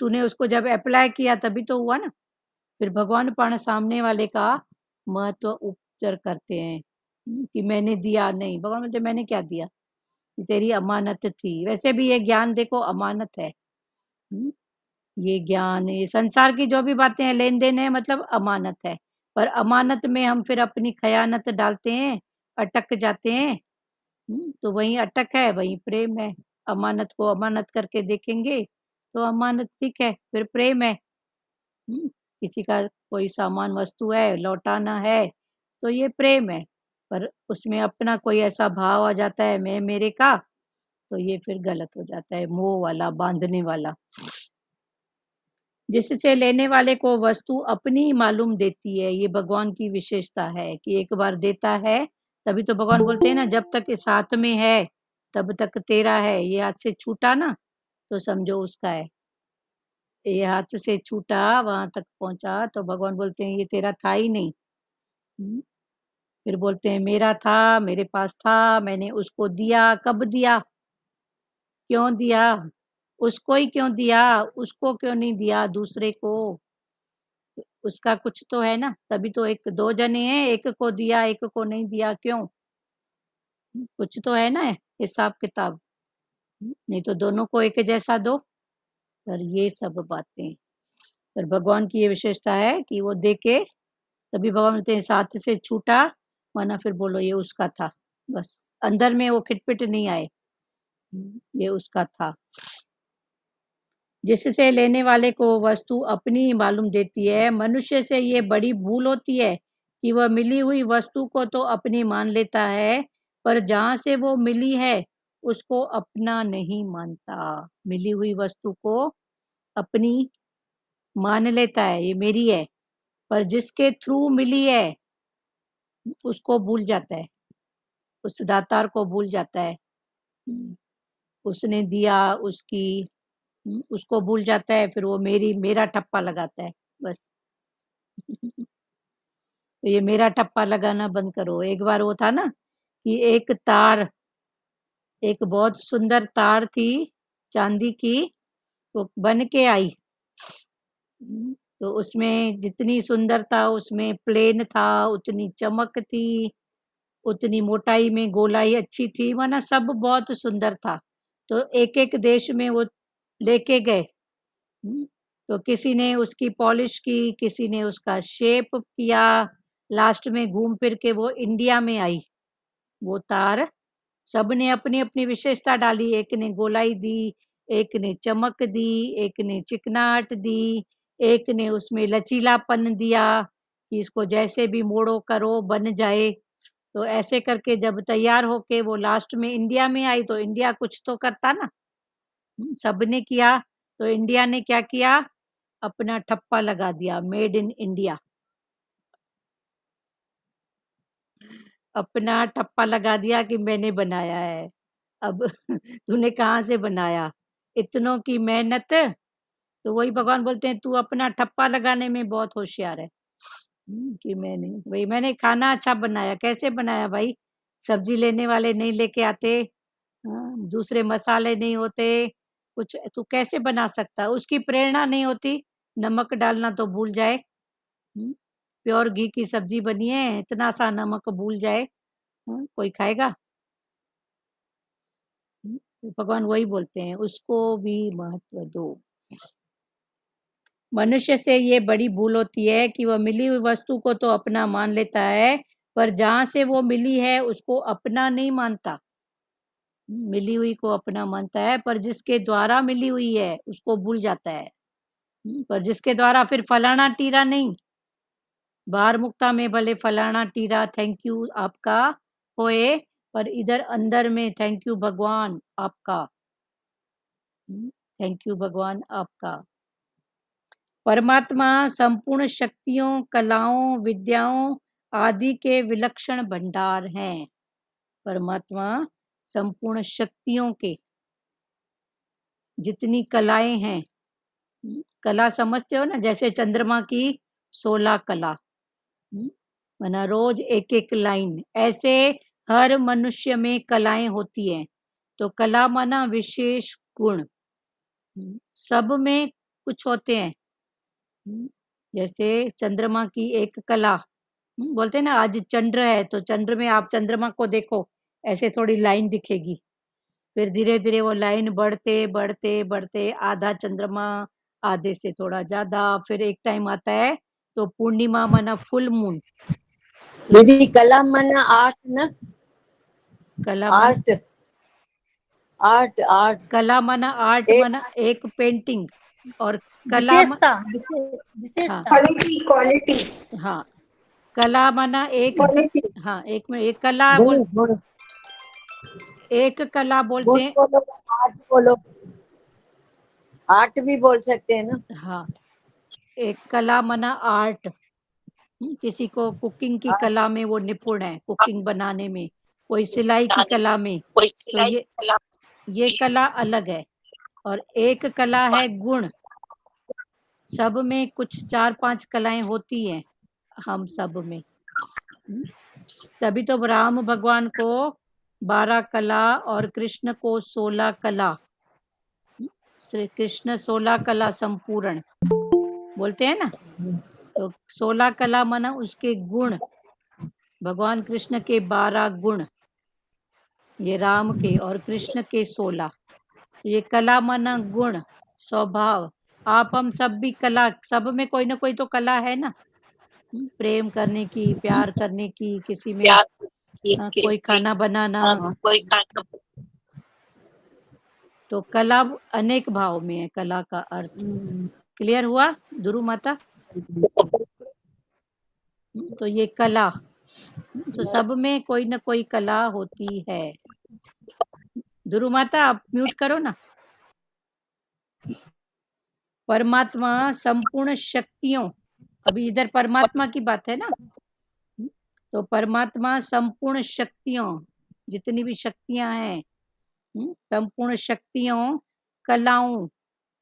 [SPEAKER 1] तूने उसको जब अप्लाई किया तभी तो हुआ ना। फिर भगवान पण सामने वाले का महत्व उपचर करते हैं कि मैंने दिया नहीं। भगवान बोलते मैंने क्या दिया, तेरी अमानत थी। वैसे भी ये ज्ञान देखो अमानत है। ये ज्ञान, ये संसार की जो भी बातें हैं, लेन देन है, मतलब अमानत है। पर अमानत में हम फिर अपनी खयानत डालते हैं, अटक जाते हैं। तो वही अटक है, वही प्रेम है। अमानत को अमानत करके देखेंगे तो अमानत ठीक है, फिर प्रेम है। किसी का कोई सामान वस्तु है, लौटाना है, तो ये प्रेम है। पर उसमें अपना कोई ऐसा भाव आ जाता है, मैं मेरे का, तो ये फिर गलत हो जाता है, मोह वाला, बांधने वाला। जिससे लेने वाले को वस्तु अपनी मालूम देती है। ये भगवान की विशेषता है कि एक बार देता है, तभी तो भगवान बोलते हैं ना, जब तक इस हाथ में है तब तक तेरा है, ये हाथ से छूटा ना तो समझो उसका है। ये हाथ से छूटा वहां तक पहुंचा, तो भगवान बोलते हैं ये तेरा था ही नहीं। फिर बोलते हैं मेरा था, मेरे पास था, मैंने उसको दिया। कब दिया, क्यों दिया, उसको ही क्यों दिया, उसको क्यों नहीं दिया दूसरे को? उसका कुछ तो है ना, तभी तो एक दो जने हैं, एक को दिया एक को नहीं दिया, क्यों? कुछ तो है ना हिसाब किताब, नहीं तो दोनों को एक जैसा दो। पर ये सब बातें, पर भगवान की ये विशेषता है कि वो देके, तभी भगवान बोलते हैं साथ से छूटा, वरना फिर बोलो ये उसका था। बस अंदर में वो खिटपिट नहीं आए, ये उसका था। जिससे लेने वाले को वस्तु अपनी ही मालूम देती है। मनुष्य से ये बड़ी भूल होती है कि वह मिली हुई वस्तु को तो अपनी मान लेता है, पर जहाँ से वो मिली है उसको अपना नहीं मानता। मिली हुई वस्तु को अपनी मान लेता है, ये मेरी है, पर जिसके थ्रू मिली है उसको भूल जाता है, उस दातार को भूल जाता है। उसने दिया, उसकी उसको भूल जाता है, फिर वो मेरा ठप्पा लगाता है बस। तो ये मेरा ठप्पा लगाना बंद करो। एक बार वो था ना कि एक तार, एक बहुत सुंदर तार थी चांदी की, वो बन के आई। तो उसमें जितनी सुंदरता, उसमें प्लेन था, उतनी चमक थी, उतनी मोटाई में गोलाई अच्छी थी, माना सब बहुत सुंदर था। तो एक एक देश में वो लेके गए। तो किसी ने उसकी पॉलिश की, किसी ने उसका शेप किया, लास्ट में घूम फिर के वो इंडिया में आई वो तार। सब ने अपनी अपनी विशेषता डाली, एक ने गोलाई दी, एक ने चमक दी, एक ने चिकनाहट दी, एक ने उसमें लचीलापन दिया कि इसको जैसे भी मोड़ो करो बन जाए। तो ऐसे करके जब तैयार होके वो लास्ट में इंडिया में आई, तो इंडिया कुछ तो करता ना, सबने किया। तो इंडिया ने क्या किया, अपना ठप्पा लगा दिया, मेड इन इंडिया। अपना ठप्पा लगा दिया कि मैंने बनाया है। अब तूने कहाँ से बनाया, इतनों की मेहनत। तो वही भगवान बोलते हैं तू अपना ठप्पा लगाने में बहुत होशियार है। कि मैंने खाना अच्छा बनाया। कैसे बनाया भाई, सब्जी लेने वाले नहीं लेके आते, दूसरे मसाले नहीं होते, कुछ तू कैसे बना सकता? उसकी प्रेरणा नहीं होती, नमक डालना तो भूल जाए। प्योर घी की सब्जी बनी है, इतना सा नमक भूल जाए, कोई खाएगा? तो भगवान वही बोलते हैं उसको भी महत्व दो। मनुष्य से ये बड़ी भूल होती है कि वह मिली हुई वस्तु को तो अपना मान लेता है, पर जहाँ से वो मिली है उसको अपना नहीं मानता। मिली हुई को अपना मानता है, पर जिसके द्वारा मिली हुई है उसको भूल जाता है। पर जिसके द्वारा, फिर फलाना टीरा नहीं, बाहर मुक्ता में भले फलाना टीरा थैंक यू आपका होए, पर इधर अंदर में थैंक यू भगवान आपका, थैंक यू भगवान आपका। परमात्मा संपूर्ण शक्तियों, कलाओं, विद्याओं आदि के विलक्षण भंडार हैं। परमात्मा संपूर्ण शक्तियों के, जितनी कलाएं हैं, कला समझते हो ना, जैसे चंद्रमा की 16 कला, माना रोज एक एक लाइन, ऐसे हर मनुष्य में कलाएं होती हैं। तो कला माना विशेष गुण, सब में कुछ होते हैं। जैसे चंद्रमा की एक कला, बोलते हैं ना आज चंद्र है, तो चंद्र में आप चंद्रमा को देखो, ऐसे थोड़ी लाइन दिखेगी, फिर धीरे धीरे वो लाइन बढ़ते बढ़ते बढ़ते आधा चंद्रमा, आधे से थोड़ा ज्यादा, फिर एक टाइम आता है तो पूर्णिमा माना फुल मून।
[SPEAKER 4] दीदी कला माना आर्ट ना,
[SPEAKER 1] कला
[SPEAKER 4] आर्ट आर्ट आर्ट
[SPEAKER 1] कला माना आर्ट, माना एक पेंटिंग, और कला
[SPEAKER 3] विशेषता,
[SPEAKER 1] हाँ,
[SPEAKER 3] विशेषता।
[SPEAKER 2] क्वालिटी क्वालिटी
[SPEAKER 1] हाँ, कला माना एक
[SPEAKER 2] क्वालिटी
[SPEAKER 1] हाँ, एक में एक कला
[SPEAKER 4] गुण गुण
[SPEAKER 1] एक कला बोलते
[SPEAKER 4] गुण
[SPEAKER 1] हैं।
[SPEAKER 4] बोलो, आर्ट बोलो, आर्ट भी बोल सकते हैं ना।
[SPEAKER 1] हाँ, एक कला माना आर्ट, किसी को कुकिंग की कला में वो निपुण है, कुकिंग बनाने में, कोई सिलाई की कला में, तो ये कला अलग है। और एक कला है गुण, सब में कुछ 4-5 कलाएं होती हैं, हम सब में। तभी तो राम भगवान को 12 कला और कृष्ण को 16 कला, श्री कृष्ण 16 कला संपूर्ण बोलते हैं ना। तो 16 कला माना उसके गुण, भगवान कृष्ण के 12 गुण, ये राम के, और कृष्ण के 16। ये कला माना गुण, स्वभाव। आप हम सब भी कला, सब में कोई ना कोई तो कला है ना। प्रेम करने की, प्यार करने की, किसी में कोई खाना बनाना। तो कला अनेक भाव में है, कला का अर्थ। क्लियर हुआ दुरु माता? तो ये कला, तो सब में कोई ना कोई कला होती है। दुरु माता आप म्यूट करो ना। परमात्मा संपूर्ण शक्तियों, अभी इधर परमात्मा की बात है ना। तो परमात्मा संपूर्ण शक्तियों, जितनी भी शक्तियां हैं, संपूर्ण शक्तियों, कलाओं,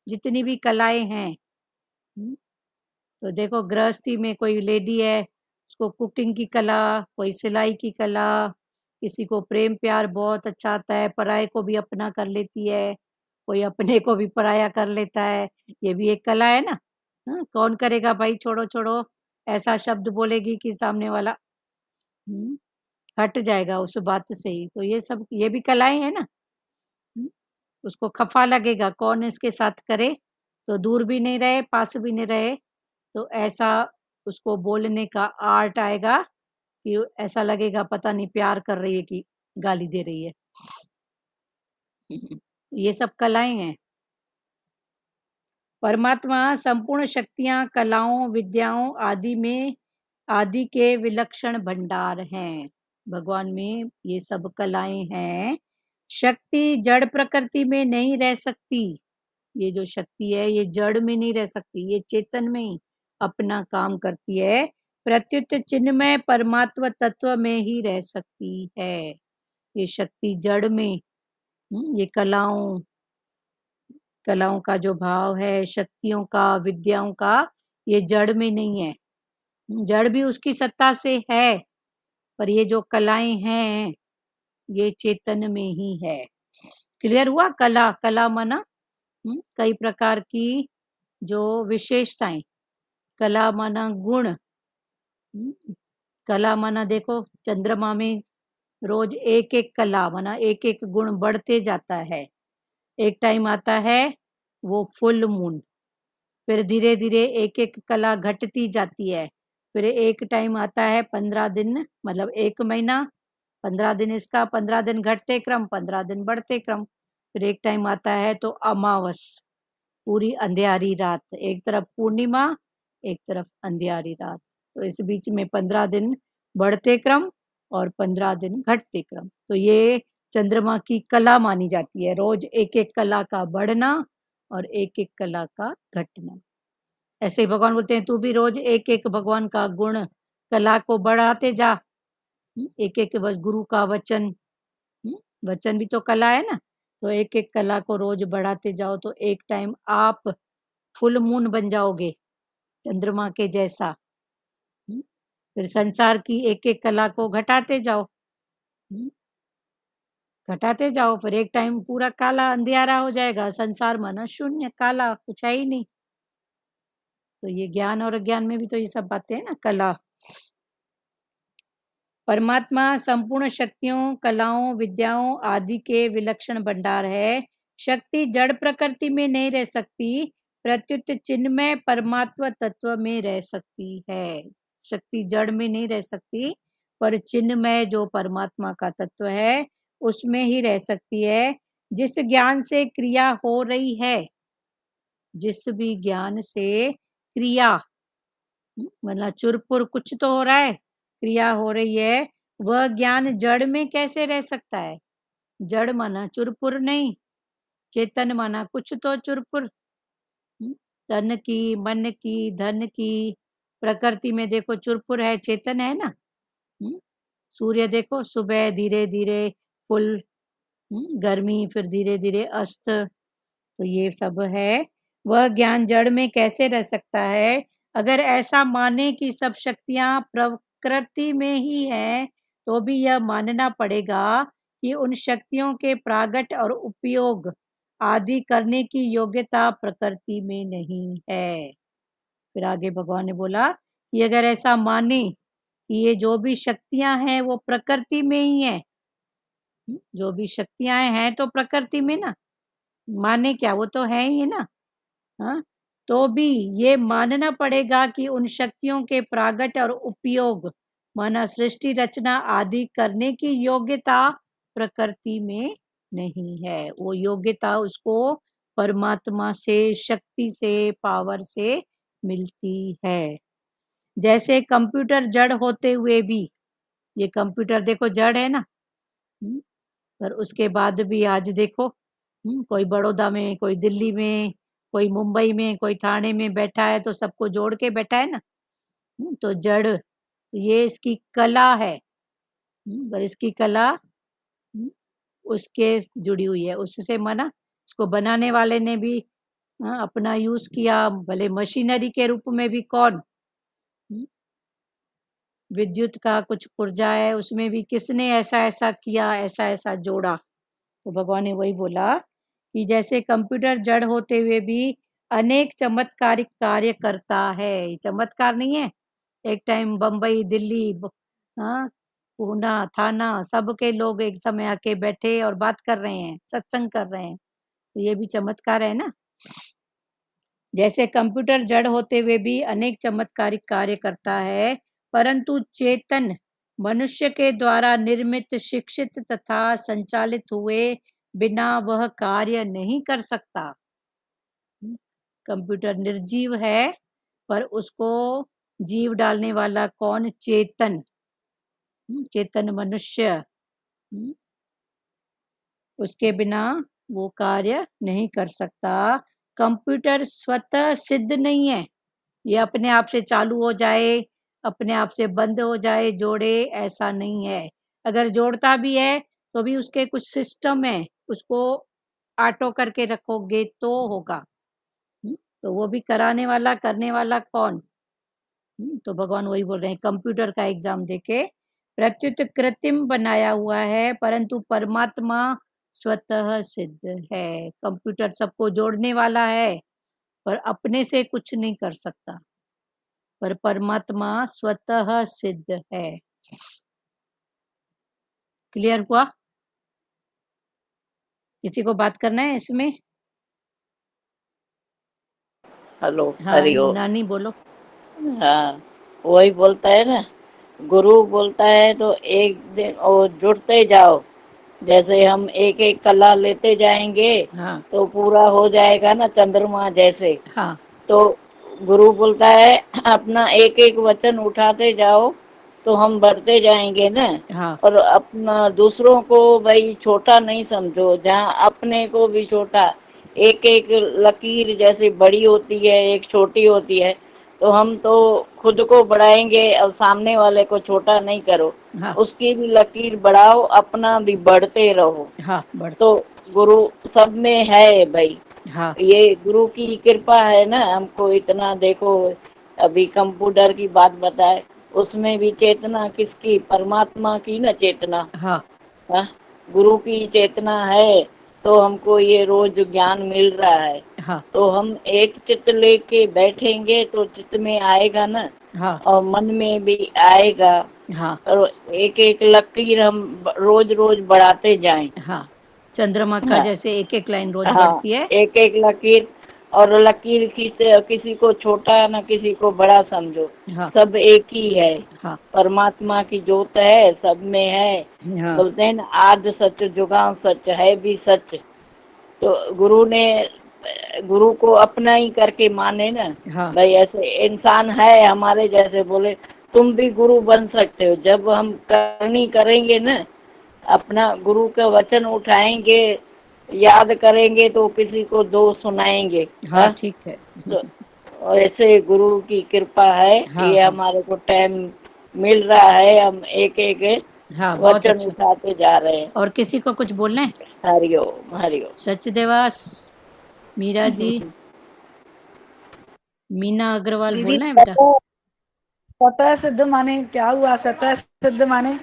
[SPEAKER 1] जितनी भी कलाएं हैं। तो देखो गृहस्थी में कोई लेडी है, उसको कुकिंग की कला, कोई सिलाई की कला, किसी को प्रेम प्यार बहुत अच्छा आता है, पराये को भी अपना कर लेती है, कोई अपने को भी पराया कर लेता है, ये भी एक कला है ना। कौन करेगा भाई, छोड़ो छोड़ो, ऐसा शब्द बोलेगी कि सामने वाला हट जाएगा उस बात से ही। तो ये सब, ये भी कलाएं हैं ना। उसको खफा लगेगा, कौन इसके साथ करे, तो दूर भी नहीं रहे, पास भी नहीं रहे, तो ऐसा उसको बोलने का आर्ट आएगा कि ऐसा लगेगा पता नहीं प्यार कर रही है कि गाली दे रही है। ये सब कलाएं हैं। परमात्मा संपूर्ण शक्तियां, कलाओं, विद्याओं आदि के विलक्षण भंडार हैं। भगवान में ये सब कलाएं हैं। शक्ति जड़ प्रकृति में नहीं रह सकती। ये जो शक्ति है ये जड़ में नहीं रह सकती, ये चेतन में ही अपना काम करती है। प्रत्युत चिन्मय परमात्मा तत्व में ही रह सकती है। ये शक्ति जड़ में, ये कलाओं का जो भाव है, शक्तियों का, विद्याओं का, ये जड़ में नहीं है। जड़ भी उसकी सत्ता से है, पर ये जो कलाएं हैं ये चेतन में ही है। क्लियर हुआ? कला माना कई प्रकार की जो विशेषताएं, कला माना गुण। कला माना देखो चंद्रमा में रोज एक एक कला माना एक एक गुण बढ़ते जाता है। एक टाइम आता है वो फुल मून, फिर धीरे धीरे एक एक कला घटती जाती है। फिर एक टाइम आता है 15 दिन, मतलब 1 महीना, 15 दिन इसका, 15 दिन घटते क्रम, 15 दिन बढ़ते क्रम। फिर एक टाइम आता है तो अमावस, पूरी अंधियारी रात, एक तरफ पूर्णिमा, एक तरफ अंधियारी रात। तो इस बीच में 15 दिन बढ़ते क्रम और 15 दिन घटते क्रम। तो ये चंद्रमा की कला मानी जाती है, रोज एक एक कला का बढ़ना और एक एक कला का घटना। ऐसे ही भगवान बोलते हैं, तू भी रोज एक एक भगवान का गुण, कला को बढ़ाते जा। एक एक गुरु का वचन, वचन भी तो कला है ना। तो एक एक कला को रोज बढ़ाते जाओ, तो एक टाइम आप फुल मून बन जाओगे, चंद्रमा के जैसा। फिर संसार की एक एक कला को घटाते जाओ, घटाते जाओ, फिर एक टाइम पूरा काला अंधियारा हो जाएगा, संसार माना शून्य, काला, कुछ है ही नहीं। तो ये ज्ञान और अज्ञान में भी तो ये सब बातें हैं ना, कला। परमात्मा संपूर्ण शक्तियों, कलाओं, विद्याओं आदि के विलक्षण भंडार है। शक्ति जड़ प्रकृति में नहीं रह सकती, प्रत्युत चिन्मय परमात्मा तत्व में रह सकती है। शक्ति जड़ में नहीं रह सकती, पर चिन्मय जो परमात्मा का तत्व है उसमें ही रह सकती है। जिस ज्ञान से क्रिया हो रही है, जिस भी ज्ञान से क्रिया, मतलब चुरपुर कुछ तो हो रहा है, क्रिया हो रही है, वह ज्ञान जड़ में कैसे रह सकता है? जड़ माना चुरपुर नहीं, चेतन माना कुछ तो चुरपुर। तन की, मन की, धन की, प्रकृति में देखो चुरपुर है, चेतन है ना। सूर्य देखो सुबह धीरे धीरे फुल, गर्मी, फिर धीरे धीरे अस्त, तो ये सब है। वह ज्ञान जड़ में कैसे रह सकता है? अगर ऐसा माने कि सब शक्तियां प्रकृति में ही हैं, तो भी यह मानना पड़ेगा कि उन शक्तियों के प्रागट और उपयोग आदि करने की योग्यता प्रकृति में नहीं है। फिर आगे भगवान ने बोला कि अगर ऐसा माने कि ये जो भी शक्तियां हैं वो प्रकृति में ही है, जो भी शक्तियां हैं तो प्रकृति में ना, माने क्या, वो तो है ही ना, हाँ, तो भी ये मानना पड़ेगा कि उन शक्तियों के प्रागट और उपयोग माना सृष्टि रचना आदि करने की योग्यता प्रकृति में नहीं है। वो योग्यता उसको परमात्मा से, शक्ति से, पावर से मिलती है। जैसे कंप्यूटर जड़ होते हुए भी, ये कंप्यूटर देखो जड़ है ना, पर उसके बाद भी आज देखो कोई बड़ौदा में, कोई दिल्ली में, कोई मुंबई में, कोई थाने में बैठा है तो सबको जोड़ के बैठा है ना। तो जड़ ये इसकी कला है, पर इसकी कला उसके जुड़ी हुई है, उससे माना इसको बनाने वाले ने भी अपना यूज किया, भले मशीनरी के रूप में भी कौन, विद्युत का कुछ पुर्जा है उसमें भी किसने ऐसा ऐसा किया, ऐसा ऐसा जोड़ा। तो भगवान ने वही बोला कि जैसे कंप्यूटर जड़ होते हुए भी अनेक चमत्कारिक कार्य करता है। चमत्कार नहीं है, एक टाइम बम्बई, दिल्ली, पूना, थाना, सब के लोग एक समय आके बैठे और बात कर रहे हैं, सत्संग कर रहे हैं, तो ये भी चमत्कार है ना। जैसे कंप्यूटर जड़ होते हुए भी अनेक चमत्कारिक कार्य करता है, परंतु चेतन मनुष्य के द्वारा निर्मित, शिक्षित तथा संचालित हुए बिना वह कार्य नहीं कर सकता। कंप्यूटर निर्जीव है, पर उसको जीव डालने वाला कौन? चेतन, चेतन मनुष्य, उसके बिना वो कार्य नहीं कर सकता। कंप्यूटर स्वतः सिद्ध नहीं है, ये अपने आप से चालू हो जाए, अपने आप से बंद हो जाए, जोड़े, ऐसा नहीं है। अगर जोड़ता भी है तो भी उसके कुछ सिस्टम है, उसको ऑटो करके रखोगे तो होगा। तो वो भी कराने वाला, करने वाला कौन? तो भगवान वही बोल रहे हैं, कंप्यूटर का एग्जाम देके प्रत्युत कृत्रिम बनाया हुआ है, परंतु परमात्मा स्वतः सिद्ध है। कंप्यूटर सबको जोड़ने वाला है, पर अपने से कुछ नहीं कर सकता, पर परमात्मा स्वतः सिद्ध है। क्लियर हुआ? किसी को बात करना है इसमें?
[SPEAKER 5] हेलो,
[SPEAKER 1] हाँ
[SPEAKER 5] हरिओम।
[SPEAKER 1] नानी बोलो।
[SPEAKER 5] हाँ, वही बोलता है ना, गुरु बोलता है तो एक दिन और जुड़ते जाओ। जैसे हम एक एक कला लेते जाएंगे
[SPEAKER 1] हाँ
[SPEAKER 5] तो पूरा हो जाएगा ना, चंद्रमा जैसे।
[SPEAKER 1] हाँ
[SPEAKER 5] तो गुरु बोलता है अपना एक एक वचन उठाते जाओ तो हम बढ़ते जाएंगे ना।
[SPEAKER 1] हाँ
[SPEAKER 5] और अपना दूसरों को भाई छोटा नहीं समझो, जहाँ अपने को भी छोटा। एक एक लकीर जैसे बड़ी होती है, एक छोटी होती है, तो हम तो खुद को बढ़ाएंगे, अब सामने वाले को छोटा नहीं करो।
[SPEAKER 1] हाँ
[SPEAKER 5] उसकी भी लकीर बढ़ाओ, अपना भी बढ़ते रहो।
[SPEAKER 1] हाँ बढ़
[SPEAKER 5] तो गुरु सब में है भाई,
[SPEAKER 1] हाँ
[SPEAKER 5] ये गुरु की कृपा है ना। हमको इतना देखो, अभी कंप्यूटर की बात बताए, उसमें भी चेतना किसकी? परमात्मा की ना चेतना।
[SPEAKER 1] हाँ
[SPEAKER 5] हाँ, गुरु की चेतना है तो हमको ये रोज ज्ञान मिल रहा है।
[SPEAKER 1] हाँ
[SPEAKER 5] तो हम एक चित्त लेके बैठेंगे तो चित्त में आएगा ना,
[SPEAKER 1] हाँ
[SPEAKER 5] और मन में भी आएगा।
[SPEAKER 1] हाँ
[SPEAKER 5] और एक एक लकीर हम रोज रोज बढ़ाते जाएं।
[SPEAKER 1] हाँ चंद्रमा का
[SPEAKER 5] हाँ
[SPEAKER 1] जैसे एक एक लाइन रोज
[SPEAKER 5] हाँ,
[SPEAKER 1] बढ़ती है।
[SPEAKER 5] एक एक लकीर। और लकीर किसी को छोटा ना किसी को बड़ा समझो,
[SPEAKER 1] हाँ
[SPEAKER 5] सब एक ही है।
[SPEAKER 1] हाँ
[SPEAKER 5] परमात्मा की जोत है, सब में है।
[SPEAKER 1] हाँ
[SPEAKER 5] बोलते हैं ना, आद सच जुगाम सच है भी सच। तो गुरु ने, गुरु को अपना ही करके माने ना
[SPEAKER 1] हाँ
[SPEAKER 5] भाई। ऐसे इंसान है हमारे जैसे, बोले तुम भी गुरु बन सकते हो। जब हम करनी करेंगे ना, अपना गुरु का वचन उठाएंगे, याद करेंगे तो किसी को दो सुनाएंगे।
[SPEAKER 1] हाँ
[SPEAKER 5] हाँ,
[SPEAKER 1] ठीक है।
[SPEAKER 5] तो ऐसे गुरु की कृपा है,
[SPEAKER 1] हाँ
[SPEAKER 5] ये
[SPEAKER 1] हाँ
[SPEAKER 5] हमारे को टाइम मिल रहा है, हम एक एक
[SPEAKER 1] हाँ बहुत
[SPEAKER 5] वचन
[SPEAKER 1] अच्छा।
[SPEAKER 5] उठाते जा रहे हैं।
[SPEAKER 1] और किसी को कुछ बोलना है?
[SPEAKER 5] हरिओम हरिओम।
[SPEAKER 1] सचदेवास, मीरा जी, मीना अग्रवाल
[SPEAKER 6] दीदी
[SPEAKER 1] बोलना है बेटा।
[SPEAKER 6] स्वतः सिद्ध माने क्या हुआ? स्वतः सिद्ध माने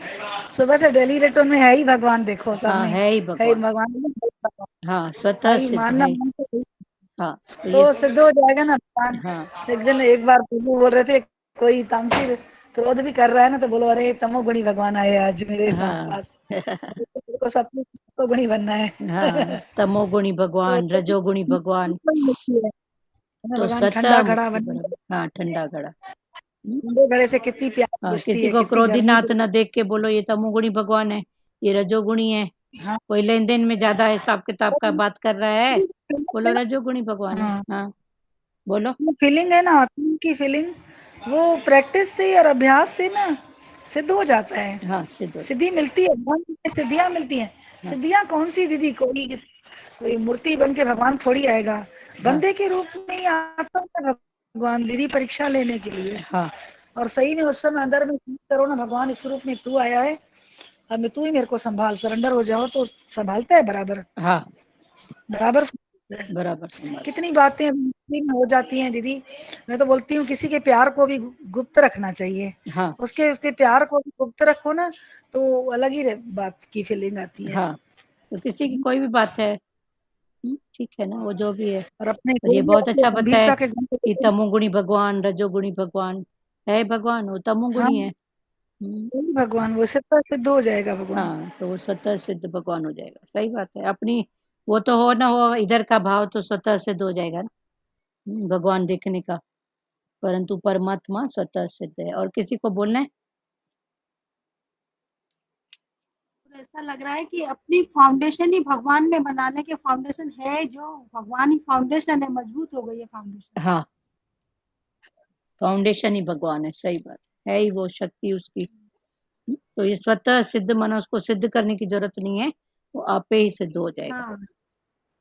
[SPEAKER 6] सुबह से डेली रिटर्न में है ही भगवान, देखो सब
[SPEAKER 1] हाँ,
[SPEAKER 6] में
[SPEAKER 1] है ही
[SPEAKER 6] है ही
[SPEAKER 1] भगवान।
[SPEAKER 6] भगवान।
[SPEAKER 1] हाँ, स्वतः
[SPEAKER 6] भाई
[SPEAKER 1] सिद्ध
[SPEAKER 6] मानना
[SPEAKER 1] है।
[SPEAKER 6] मान तो
[SPEAKER 1] हाँ, तो ये
[SPEAKER 6] सिद्ध हो जाएगा ना भगवान।
[SPEAKER 1] हाँ
[SPEAKER 6] एक दिन एक बार प्रभु बोल रहे थे, कोई तामसिर क्रोध भी कर रहा है ना तो बोलो अरे तमोगुणी भगवान आए आज मेरे
[SPEAKER 1] हाँ
[SPEAKER 6] पास, को सत्वगुणी बनना है।
[SPEAKER 1] हाँ, तमोगुणी भगवान,
[SPEAKER 6] तो
[SPEAKER 1] रजोगुणी भगवान, तो
[SPEAKER 6] भगवान ठंडा
[SPEAKER 1] सतह
[SPEAKER 6] घड़ा
[SPEAKER 1] बराबर।
[SPEAKER 6] बने,
[SPEAKER 1] हाँ, ठंडा घड़ा। हम्म,
[SPEAKER 6] ठंडे घड़े से कितनी प्यास
[SPEAKER 1] हाँ,
[SPEAKER 6] बुझती
[SPEAKER 1] किसी
[SPEAKER 6] है,
[SPEAKER 1] को
[SPEAKER 6] कितनी गर्मी
[SPEAKER 1] क्रोधीनाथ न देख के बोलो ये तमोगुणी भगवान है, ये रजोगुणी है।
[SPEAKER 6] हाँ
[SPEAKER 1] कोई लेन देन में ज्यादा हिसाब किताब का बात कर रहा है, बोलो रजोगुणी भगवान है।
[SPEAKER 6] हाँ
[SPEAKER 1] हाँ, बोलो।
[SPEAKER 6] फीलिंग है ना, आत्मा की फीलिंग, वो प्रैक्टिस से और अभ्यास से ना सिद्ध हो जाता है,
[SPEAKER 1] हाँ, सिद्ध हो जाए।
[SPEAKER 6] सिद्धि मिलती है, भगवान की सिद्धियां मिलती हैं।
[SPEAKER 1] हाँ
[SPEAKER 6] सिद्धियां कौन सी दीदी? कोई कोई मूर्ति बन के भगवान थोड़ी आएगा,
[SPEAKER 1] हाँ
[SPEAKER 6] बंदे के रूप में ही आता है भगवान दीदी, परीक्षा लेने के लिए।
[SPEAKER 1] हाँ
[SPEAKER 6] और सही में उस समय अंदर में करो ना, भगवान इस रूप में तू आया है, अब मैं तू ही मेरे को संभाल, सरेंडर हो जाओ तो संभालता है बराबर
[SPEAKER 1] हाँ,
[SPEAKER 6] बराबर संभालता है।
[SPEAKER 1] बराबर संभाल।
[SPEAKER 6] कितनी बातें में हो जाती हैं दीदी, मैं तो बोलती हूँ किसी के प्यार को भी गुप्त रखना चाहिए,
[SPEAKER 1] हाँ
[SPEAKER 6] उसके उसके प्यार को भी गुप्त रखो ना तो अलग ही बात की फीलिंग आती है।
[SPEAKER 1] हाँ, तो किसी की कोई भी बात है, ठीक है ना, वो जो भी है।
[SPEAKER 6] और अपने
[SPEAKER 1] और ये बहुत अच्छा बताया
[SPEAKER 6] गंभीरता के गुण को
[SPEAKER 1] कि तमोगुणी भगवान, रजोगुणी भगवान है, भगवान वो
[SPEAKER 6] हाँ
[SPEAKER 1] तमोगुणी है।
[SPEAKER 6] भगवान वो सिद्ध हो जाएगा भगवान।
[SPEAKER 1] हाँ, तो वो स्वतः सिद्ध भगवान हो जाएगा। सही बात है, अपनी वो तो हो ना हो, इधर का भाव तो स्वतः सिद्ध हो जाएगा ना, भगवान देखने का, परंतु परमात्मा स्वतः सिद्ध है। और किसी को बोलना है?
[SPEAKER 3] ऐसा लग रहा है कि अपनी फाउंडेशन ही भगवान में बनाने के फाउंडेशन है, जो भगवान ही फाउंडेशन है, मजबूत हो गई है फाउंडेशन।
[SPEAKER 1] हाँ, फाउंडेशन ही भगवान है, सही बात है ही वो शक्ति उसकी। तो ये स्वतः सिद्ध माना, उसको सिद्ध करने की जरूरत नहीं है, वो आपे ही सिद्ध हो जाएगा।
[SPEAKER 3] हाँ,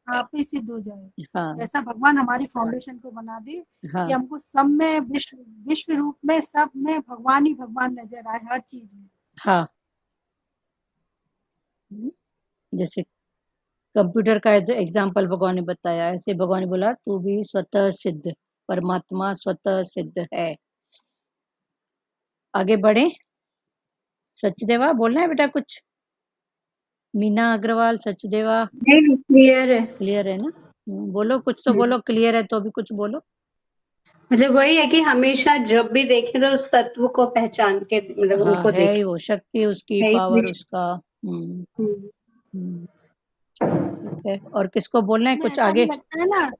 [SPEAKER 3] आप ही सिद्ध हो जाए,
[SPEAKER 1] हाँ
[SPEAKER 3] ऐसा भगवान हमारी फाउंडेशन को बना दे
[SPEAKER 1] हाँ
[SPEAKER 3] कि हमको सब में विश्व रूप में सब में भगवान ही भगवान नजर आए, हर चीज में।
[SPEAKER 1] हाँ, जैसे कंप्यूटर का एग्जाम्पल भगवान ने बताया, ऐसे भगवान ने बोला तू भी स्वतः सिद्ध, परमात्मा स्वतः सिद्ध है। आगे बढ़े। सचदेवा बोलना है बेटा कुछ? मीना अग्रवाल, सचदेवा
[SPEAKER 2] नहीं, क्लियर है।
[SPEAKER 1] क्लियर है ना? बोलो कुछ तो बोलो, क्लियर है तो भी कुछ बोलो।
[SPEAKER 2] मतलब वही है कि हमेशा जब भी देखें तो उस तत्व को पहचान के, मतलब
[SPEAKER 1] हाँ,
[SPEAKER 2] उनको
[SPEAKER 1] है ही
[SPEAKER 2] देखें।
[SPEAKER 1] वो शक्ति, उसकी
[SPEAKER 2] है ही
[SPEAKER 1] पावर,
[SPEAKER 2] विश्व।
[SPEAKER 1] उसका। हम्म
[SPEAKER 2] हम्म।
[SPEAKER 1] ठीक है। और किसको बोलना है
[SPEAKER 3] हमें
[SPEAKER 1] कुछ
[SPEAKER 3] ऐसा भी
[SPEAKER 1] आगे?
[SPEAKER 3] लगता है ना,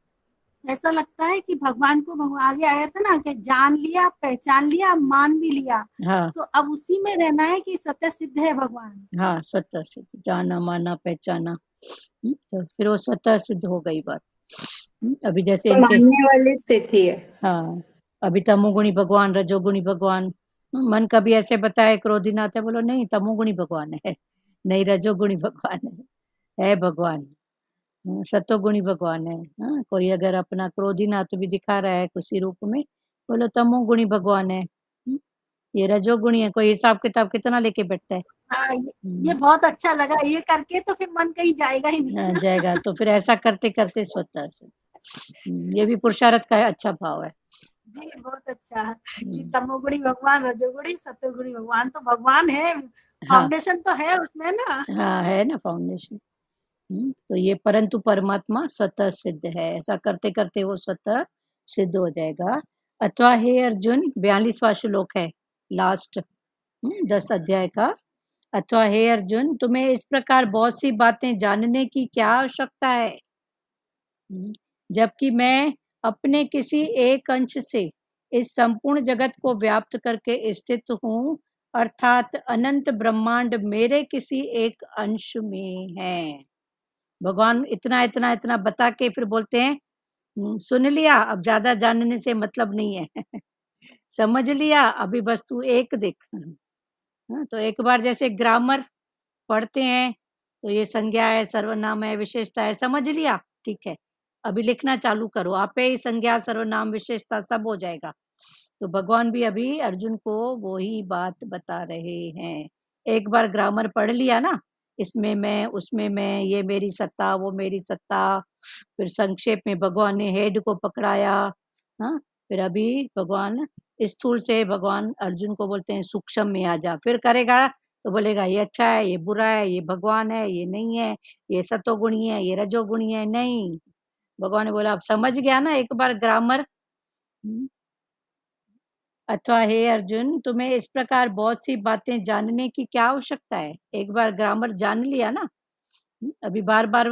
[SPEAKER 3] ऐसा लगता है कि भगवान को आगे आया था ना कि जान लिया, पहचान लिया, मान भी लिया,
[SPEAKER 1] हाँ
[SPEAKER 3] तो अब उसी में रहना है कि स्वतः सिद्ध है भगवान।
[SPEAKER 1] हाँ, स्वतः सिद्ध, जाना माना पहचाना, तो फिर वो स्वतः सिद्ध हो गई बात। अभी जैसे
[SPEAKER 2] तो
[SPEAKER 1] इनके,
[SPEAKER 2] मानने वाली स्थिति है।
[SPEAKER 1] हाँ, अभी तमोगुणी भगवान, रजोगुणी भगवान, मन कभी ऐसे बताए क्रोधीनाथ है, बोलो नहीं तमोगुणी भगवान है, नहीं रजोगुणी भगवान है भगवान, सतोगुणी भगवान है। हाँ, कोई अगर अपना क्रोधीनाथ भी दिखा रहा है किसी रूप में, बोलो तमोगुणी भगवान है। ये रजोगुणी है, कोई हिसाब किताब कितना लेके बैठता है।
[SPEAKER 3] हाँ, ये बहुत अच्छा लगा, ये करके तो फिर मन कहीं जाएगा ही नहीं।
[SPEAKER 1] जाएगा तो फिर ऐसा करते करते स्वतः से, ये भी पुरुषार्थ का अच्छा भाव है।
[SPEAKER 3] जी, बहुत अच्छा कि तमोगुणी भगवान, रजोगुणी, सतोगुणी भगवान, तो भगवान है,
[SPEAKER 1] हाँ
[SPEAKER 3] फाउंडेशन तो है उसमें ना।
[SPEAKER 1] हाँ, है ना फाउंडेशन। तो ये परंतु परमात्मा स्वतः सिद्ध है, ऐसा करते करते वो स्वतः सिद्ध हो जाएगा। अथवा हे अर्जुन, 42वां श्लोक है, लास्ट 10 अध्याय का। अथवा हे अर्जुन, तुम्हें इस प्रकार बहुत सी बातें जानने की क्या आवश्यकता है, जबकि मैं अपने किसी एक अंश से इस संपूर्ण जगत को व्याप्त करके स्थित हूँ, अर्थात अनंत ब्रह्मांड मेरे किसी एक अंश में है। भगवान इतना इतना इतना बता के फिर बोलते हैं, सुन लिया, अब ज्यादा जानने से मतलब नहीं है समझ लिया, अभी बस तू एक देख। हाँ, तो एक बार जैसे ग्रामर पढ़ते हैं तो ये संज्ञा है, सर्वनाम है, विशेषता है, समझ लिया, ठीक है, अभी लिखना चालू करो, आपे ही संज्ञा सर्वनाम विशेषता सब हो जाएगा। तो भगवान भी अभी अर्जुन को वही बात बता रहे हैं। एक बार ग्रामर पढ़ लिया ना, इसमें मैं, उसमें मैं, ये मेरी सत्ता, वो मेरी सत्ता, फिर संक्षेप में भगवान ने हेड को पकड़ाया, हाँ, फिर अभी भगवान स्थूल से भगवान अर्जुन को बोलते हैं सूक्ष्म में आ जा, फिर करेगा तो बोलेगा ये अच्छा है, ये बुरा है, ये भगवान है, ये नहीं है, ये सतोगुणी है, ये रजोगुणी है। नहीं, भगवान ने बोला अब समझ गया ना एक बार ग्रामर। अथवा हे अर्जुन, तुम्हें इस प्रकार बहुत सी बातें जानने की क्या आवश्यकता है? एक बार ग्रामर जान लिया ना, अभी बार बार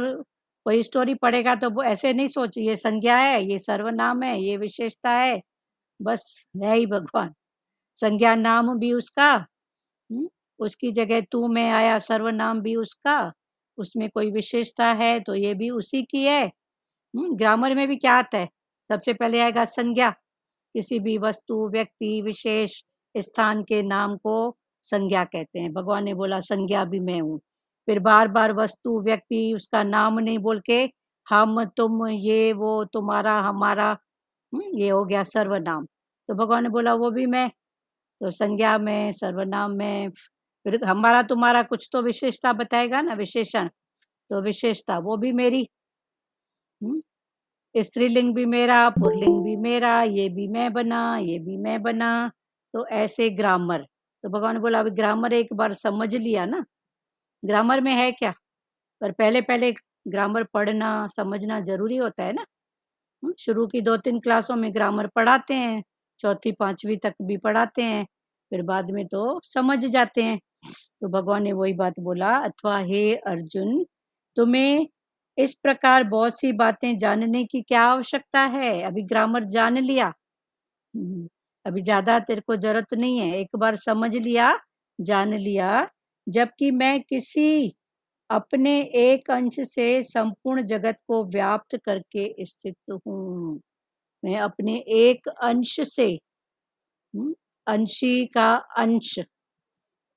[SPEAKER 1] कोई स्टोरी पढ़ेगा तो वो ऐसे नहीं सोच ये संज्ञा है, ये सर्वनाम है, ये विशेषता है, बस है ही भगवान। संज्ञा नाम भी उसका, उसकी जगह तू में आया, सर्वनाम भी उसका, उसमें कोई विशेषता है तो ये भी उसी की है। ग्रामर में भी क्या आता है? सबसे पहले आएगा संज्ञा, किसी भी वस्तु, व्यक्ति, विशेष स्थान के नाम को संज्ञा कहते हैं। भगवान ने बोला संज्ञा भी मैं हूँ। फिर बार बार वस्तु, व्यक्ति, उसका नाम नहीं बोल के हम, तुम, ये, वो, तुम्हारा, हमारा, ये हो गया सर्वनाम। तो भगवान ने बोला वो भी मैं, तो संज्ञा में, सर्वनाम में, फिर हमारा तुम्हारा कुछ तो विशेषता बताएगा ना, विशेषण, तो विशेषता वो भी मेरी। स्त्रीलिंग भी मेरा, पुल्लिंग भी मेरा, ये भी मैं बना, ये भी मैं बना। तो ऐसे ग्रामर, तो भगवान ने बोला अभी ग्रामर एक बार समझ लिया ना, ग्रामर में है क्या, पर पहले पहले ग्रामर पढ़ना समझना जरूरी होता है ना। शुरू की 2-3 क्लासों में ग्रामर पढ़ाते हैं, 4वीं 5वीं तक भी पढ़ाते हैं, फिर बाद में तो समझ जाते हैं। तो भगवान ने वही बात बोला, अथवा हे अर्जुन, तुम्हें इस प्रकार बहुत सी बातें जानने की क्या आवश्यकता है? अभी ग्रामर जान लिया, अभी ज्यादा तेरे को जरूरत नहीं है, एक बार समझ लिया, जान लिया, जबकि मैं किसी अपने एक अंश से संपूर्ण जगत को व्याप्त करके स्थित हूँ। मैं अपने एक अंश से, अंशी का अंश,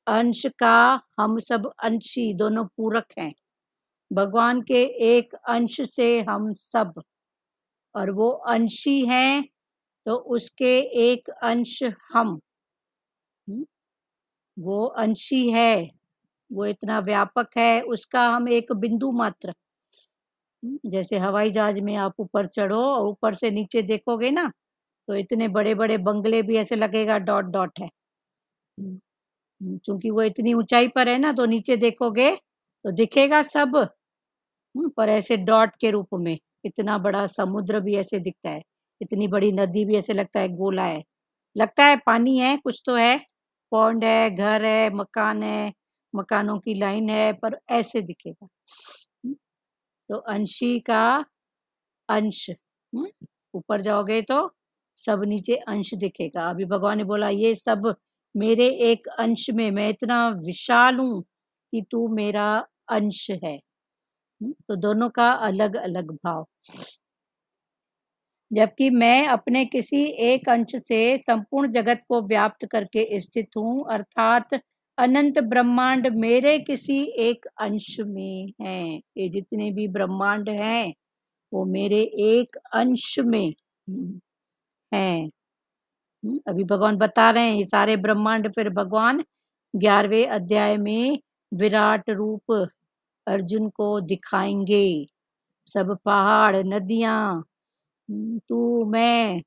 [SPEAKER 1] अंश का हम सब अंशी, दोनों पूरक हैं। भगवान के एक अंश से हम सब, और वो अंशी हैं तो उसके एक अंश हम, वो अंशी है, वो इतना व्यापक है, उसका हम एक बिंदु मात्र। जैसे हवाई जहाज में आप ऊपर चढ़ो और ऊपर से नीचे देखोगे ना, तो इतने बड़े बड़े बंगले भी ऐसे लगेगा डॉट डॉट है, क्योंकि वो इतनी ऊंचाई पर है ना, तो नीचे देखोगे तो दिखेगा सब, पर ऐसे डॉट के रूप में। इतना बड़ा समुद्र भी ऐसे दिखता है, इतनी बड़ी नदी भी ऐसे लगता है गोला है, लगता है पानी है, कुछ तो है, पौंड है, घर है, मकान है, मकानों की लाइन है, पर ऐसे दिखेगा। तो अंशी का अंश, ऊपर जाओगे तो सब नीचे अंश दिखेगा। अभी भगवान ने बोला ये सब मेरे एक अंश में, मैं इतना विशाल हूं कि तू मेरा अंश है। तो दोनों का अलग अलग भाव। जबकि मैं अपने किसी एक अंश से संपूर्ण जगत को व्याप्त करके स्थित हूँ, अर्थात अनंत ब्रह्मांड मेरे किसी एक अंश में है। ये जितने भी ब्रह्मांड हैं वो मेरे एक अंश में हैं। अभी भगवान बता रहे हैं ये सारे ब्रह्मांड, फिर भगवान 11वें अध्याय में विराट रूप अर्जुन को दिखाएंगे। सब पहाड़, नदियां, तू, मैं,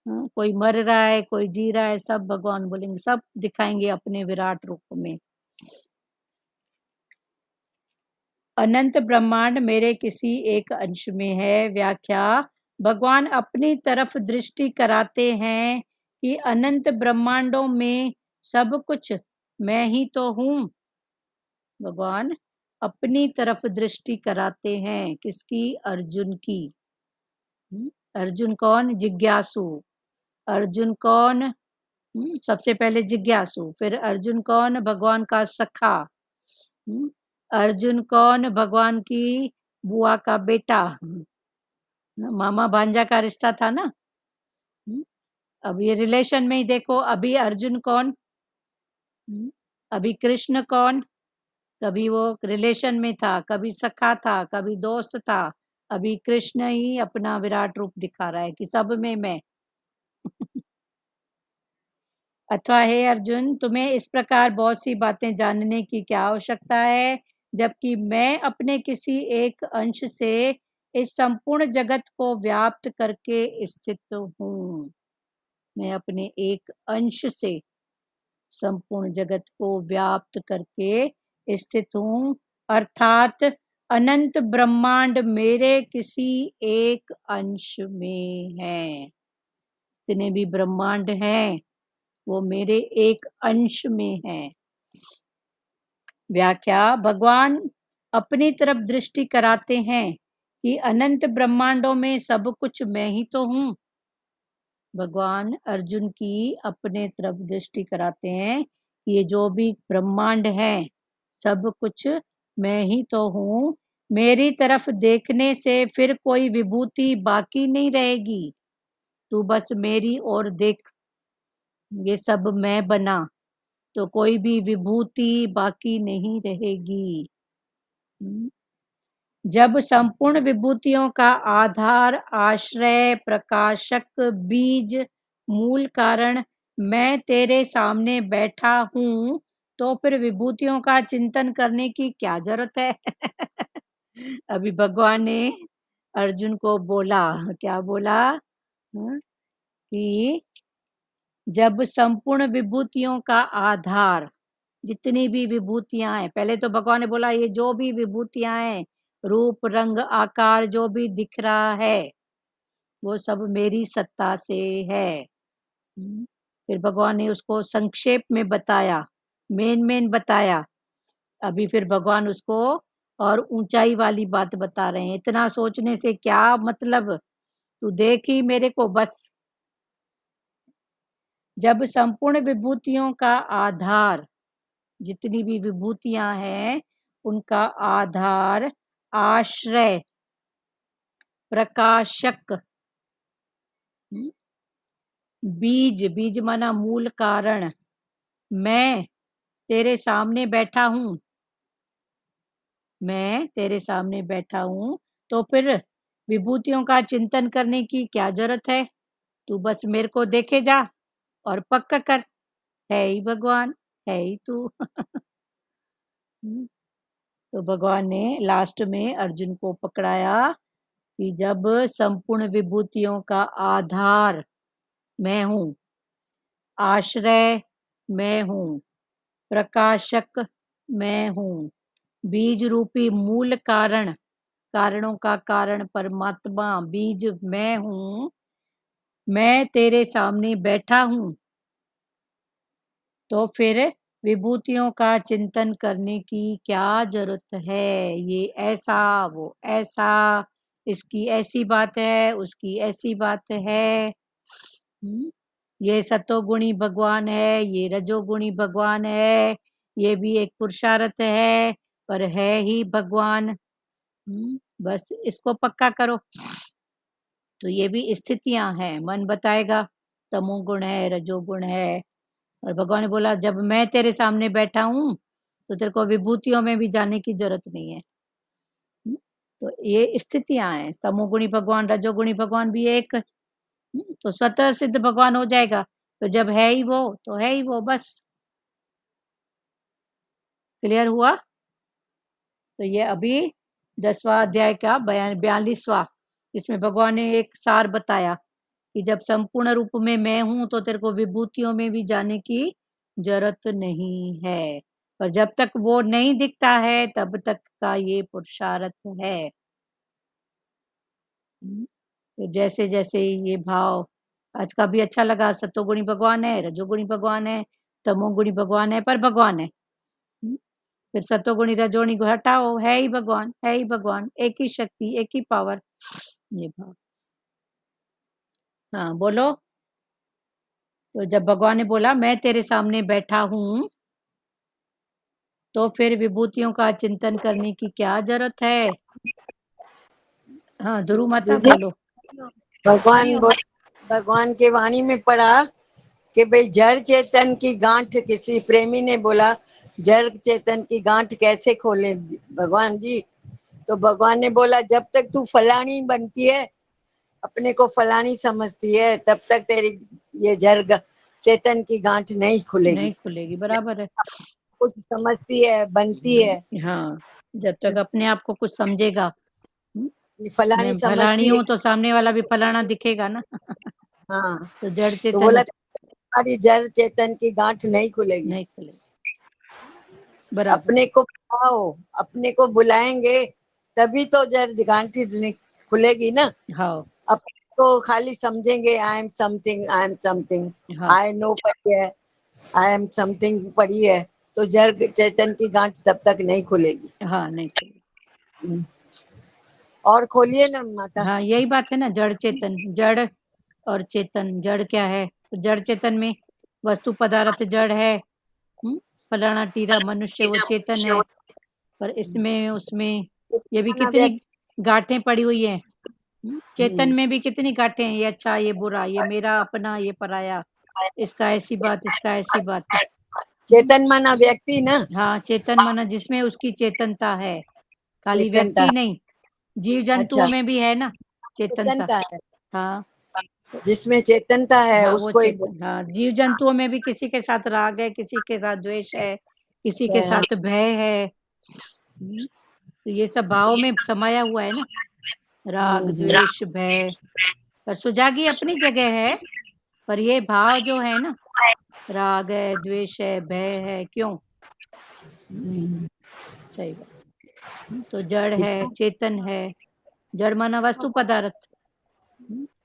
[SPEAKER 1] कोई मर रहा है, कोई जी रहा है, सब भगवान बोलेंगे, सब दिखाएंगे अपने विराट रूप में। अनंत ब्रह्मांड मेरे किसी एक अंश में है। व्याख्या, भगवान अपनी तरफ दृष्टि कराते हैं कि अनंत ब्रह्मांडों में सब कुछ मैं ही तो हूँ। भगवान अपनी तरफ दृष्टि कराते हैं, किसकी? अर्जुन की। अर्जुन कौन? जिज्ञासु। अर्जुन कौन? सबसे पहले जिज्ञासु, फिर अर्जुन कौन? भगवान का सखा। अर्जुन कौन? भगवान की बुआ का बेटा, मामा भांजा का रिश्ता था ना। अब ये रिलेशन में ही देखो, अभी अर्जुन कौन, अभी कृष्ण कौन, कभी वो रिलेशन में था, कभी सखा था, कभी दोस्त था, अभी कृष्ण ही अपना विराट रूप दिखा रहा है कि सब में मैं। अथवा हे अर्जुन, तुम्हें इस प्रकार बहुत सी बातें जानने की क्या आवश्यकता है, जबकि मैं अपने किसी एक अंश से इस संपूर्ण जगत को व्याप्त करके स्थित हूँ। मैं अपने एक अंश से संपूर्ण जगत को व्याप्त करके स्थित हूँ, अर्थात अनंत ब्रह्मांड मेरे किसी एक अंश में है। जितने भी ब्रह्मांड हैं वो मेरे एक अंश में है। व्याख्या, भगवान अपनी तरफ दृष्टि कराते हैं कि अनंत ब्रह्मांडों में सब कुछ मैं ही तो हूँ। भगवान अर्जुन की अपने तरफ दृष्टि कराते हैं कि ये जो भी ब्रह्मांड है सब कुछ मैं ही तो हूँ। मेरी तरफ देखने से फिर कोई विभूति बाकी नहीं रहेगी। तू बस मेरी ओर देख, ये सब मैं बना तो कोई भी विभूति बाकी नहीं रहेगी। जब संपूर्ण विभूतियों का आधार, आश्रय, प्रकाशक, बीज, मूल कारण मैं तेरे सामने बैठा हूँ तो फिर विभूतियों का चिंतन करने की क्या जरूरत है? अभी भगवान ने अर्जुन को बोला, क्या बोला? कि जब संपूर्ण विभूतियों का आधार, जितनी भी विभूतियां हैं, पहले तो भगवान ने बोला ये जो भी विभूतियां हैं, रूप, रंग, आकार जो भी दिख रहा है वो सब मेरी सत्ता से है। फिर भगवान ने उसको संक्षेप में बताया, मेन बताया। अभी फिर भगवान उसको और ऊंचाई वाली बात बता रहे हैं। इतना सोचने से क्या मतलब, तू देख ही मेरे को बस। जब संपूर्ण विभूतियों का आधार, जितनी भी विभूतियां हैं उनका आधार, आश्रय, प्रकाशक, बीज, बीज माना मूल कारण मैं तेरे सामने बैठा हूँ, मैं तेरे सामने बैठा हूँ तो फिर विभूतियों का चिंतन करने की क्या जरूरत है? तू बस मेरे को देखे जा और पक्का कर, है ही भगवान, है ही तू। तो भगवान ने लास्ट में अर्जुन को पकड़ाया कि जब संपूर्ण विभूतियों का आधार मैं हूँ, आश्रय मैं हूँ, प्रकाशक मैं हूँ, बीज रूपी मूल कारण, कारणों का कारण परमात्मा, बीज मैं हूँ, मैं तेरे सामने बैठा हूँ तो फिर विभूतियों का चिंतन करने की क्या जरूरत है? ये ऐसा, वो ऐसा, इसकी ऐसी बात है, उसकी ऐसी बात है। ये सतोगुणी भगवान है, ये रजोगुणी भगवान है, ये भी एक पुरुषार्थ है पर है ही भगवान। बस इसको पक्का करो। तो ये भी स्थितियां हैं, मन बताएगा तमोगुण है, रजोगुण है। और भगवान ने बोला जब मैं तेरे सामने बैठा हूं तो तेरे को विभूतियों में भी जाने की जरूरत नहीं है। तो ये स्थितियां हैं, तमोगुणी भगवान, रजोगुणी भगवान भी एक, तो स्वतः सिद्ध भगवान हो जाएगा। तो जब है ही वो तो है ही वो, बस। क्लियर हुआ? तो ये अभी 10वां अध्याय का 42वां, इसमें भगवान ने एक सार बताया कि जब संपूर्ण रूप में मैं हूं तो तेरे को विभूतियों में भी जाने की जरूरत नहीं है। पर जब तक वो नहीं दिखता है तब तक का ये पुरुषार्थ है। तो जैसे जैसे ये भाव आज का भी अच्छा लगा, सतोगुणी भगवान है, रजोगुणी भगवान है, तमोगुणी भगवान है, पर भगवान है। फिर सतोगुणी रजोगुणी को हटाओ, है ही भगवान, है ही भगवान, एक ही शक्ति, एक ही पावर, ये भाव। हाँ बोलो। तो जब भगवान ने बोला मैं तेरे सामने बैठा हूं तो फिर विभूतियों का चिंतन करने की क्या जरूरत है? हाँ ध्रुव माता
[SPEAKER 4] दीदी,
[SPEAKER 1] बोलो।
[SPEAKER 4] भगवान के वाणी में पढ़ा कि भाई जड़ चेतन की गांठ, किसी प्रेमी ने बोला जड़ चेतन की गांठ कैसे खोले भगवान जी? तो भगवान ने बोला जब तक तू फलानी बनती है, अपने को फलानी समझती है, तब तक तेरी ये जड़ चेतन की गांठ नहीं खुलेगी।
[SPEAKER 1] नहीं खुलेगी, बराबर है।
[SPEAKER 4] कुछ समझती है, बनती है।
[SPEAKER 1] हाँ, जब तक अपने आप को कुछ समझेगा,
[SPEAKER 4] फलानी
[SPEAKER 1] मैं
[SPEAKER 4] समझती
[SPEAKER 1] फलानी
[SPEAKER 4] है,
[SPEAKER 1] हूँ तो सामने वाला भी फलाना दिखेगा ना।
[SPEAKER 4] हाँ,
[SPEAKER 1] तो जड़
[SPEAKER 4] तो
[SPEAKER 1] चेतन
[SPEAKER 4] बोला हमारी जड़ चेतन की गांठ नहीं खुलेगी।
[SPEAKER 1] नहीं खुलेगी, बराबर।
[SPEAKER 4] अपने को बुलाओ, अपने को बुलाएंगे तभी तो जड़ गांठ खुलेगी ना।
[SPEAKER 1] हाँ
[SPEAKER 4] अपने को खाली समझेंगे I am something, I am something,
[SPEAKER 1] हाँ
[SPEAKER 4] आई नो पढ़ी है, आई एम समथिंग पढ़ी है, तो जड़ चेतन की गांठ तब तक नहीं खुलेगी।
[SPEAKER 1] हाँ, नहीं खुलेगी।
[SPEAKER 4] और खोलिए ना माता।
[SPEAKER 1] हाँ, यही बात है ना, जड़ चेतन, जड़ और चेतन। जड़ क्या है? तो जड़ चेतन में वस्तु पदार्थ जड़ है, फलाना टीरा मनुष्य वो चेतन है, पर इसमें उसमें ये भी कितनी गांठें पड़ी हुई है। चेतन में भी कितनी गांठें हैं, ये अच्छा ये बुरा, ये मेरा अपना ये पराया, इसका ऐसी बात, इसका ऐसी बात।
[SPEAKER 4] चेतन माना व्यक्ति ना।
[SPEAKER 1] हाँ, चेतन माना जिसमें उसकी चेतनता है, खाली
[SPEAKER 4] चेतनता।
[SPEAKER 1] व्यक्ति नहीं, जीव जंतुओं
[SPEAKER 4] अच्छा।
[SPEAKER 1] में भी है ना चेतनता।
[SPEAKER 4] चेतनता है,
[SPEAKER 1] हाँ
[SPEAKER 4] जिसमें चेतनता है
[SPEAKER 1] हाँ, वो
[SPEAKER 4] उसको ही
[SPEAKER 1] चेतन। हाँ, जीव जंतुओं में भी किसी के साथ राग है, किसी के साथ द्वेष है, किसी के साथ भय है। तो ये सब भाव में समाया हुआ है ना, राग द्वेष भय। पर सुजागी अपनी जगह है, पर ये भाव जो है ना, राग है, द्वेष है, भय है, क्यों? सही बात। तो जड़ है, चेतन है। जड़ माना वस्तु पदार्थ,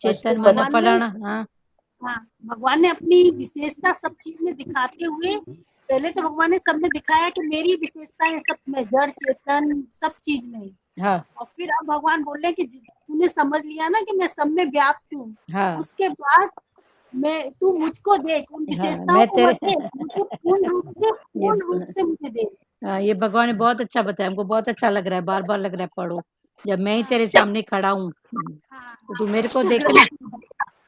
[SPEAKER 1] चेतन माना फलाना। हाँ
[SPEAKER 3] हाँ, भगवान ने अपनी विशेषता सब चीज में दिखाते हुए, पहले तो भगवान ने सब में दिखाया कि मेरी विशेषता है सब में, जड़ चेतन सब चीज में।
[SPEAKER 1] हाँ
[SPEAKER 3] और फिर अब भगवान बोल रहे कि तूने समझ लिया ना कि मैं सब में व्याप्त हूँ,
[SPEAKER 1] हाँ
[SPEAKER 3] उसके बाद मैं तू मुझको देख, उन विशेषताओं
[SPEAKER 1] मैं
[SPEAKER 3] को
[SPEAKER 1] तेरे
[SPEAKER 3] मत देख, मुझे पूर्ण रूप से मुझे देख।
[SPEAKER 1] ये भगवान ने बहुत अच्छा बताया, हमको बहुत अच्छा लग रहा है, बार बार लग रहा है पढ़ो। जब मैं ही तेरे सामने खड़ा हूँ तो तू मेरे को देखना।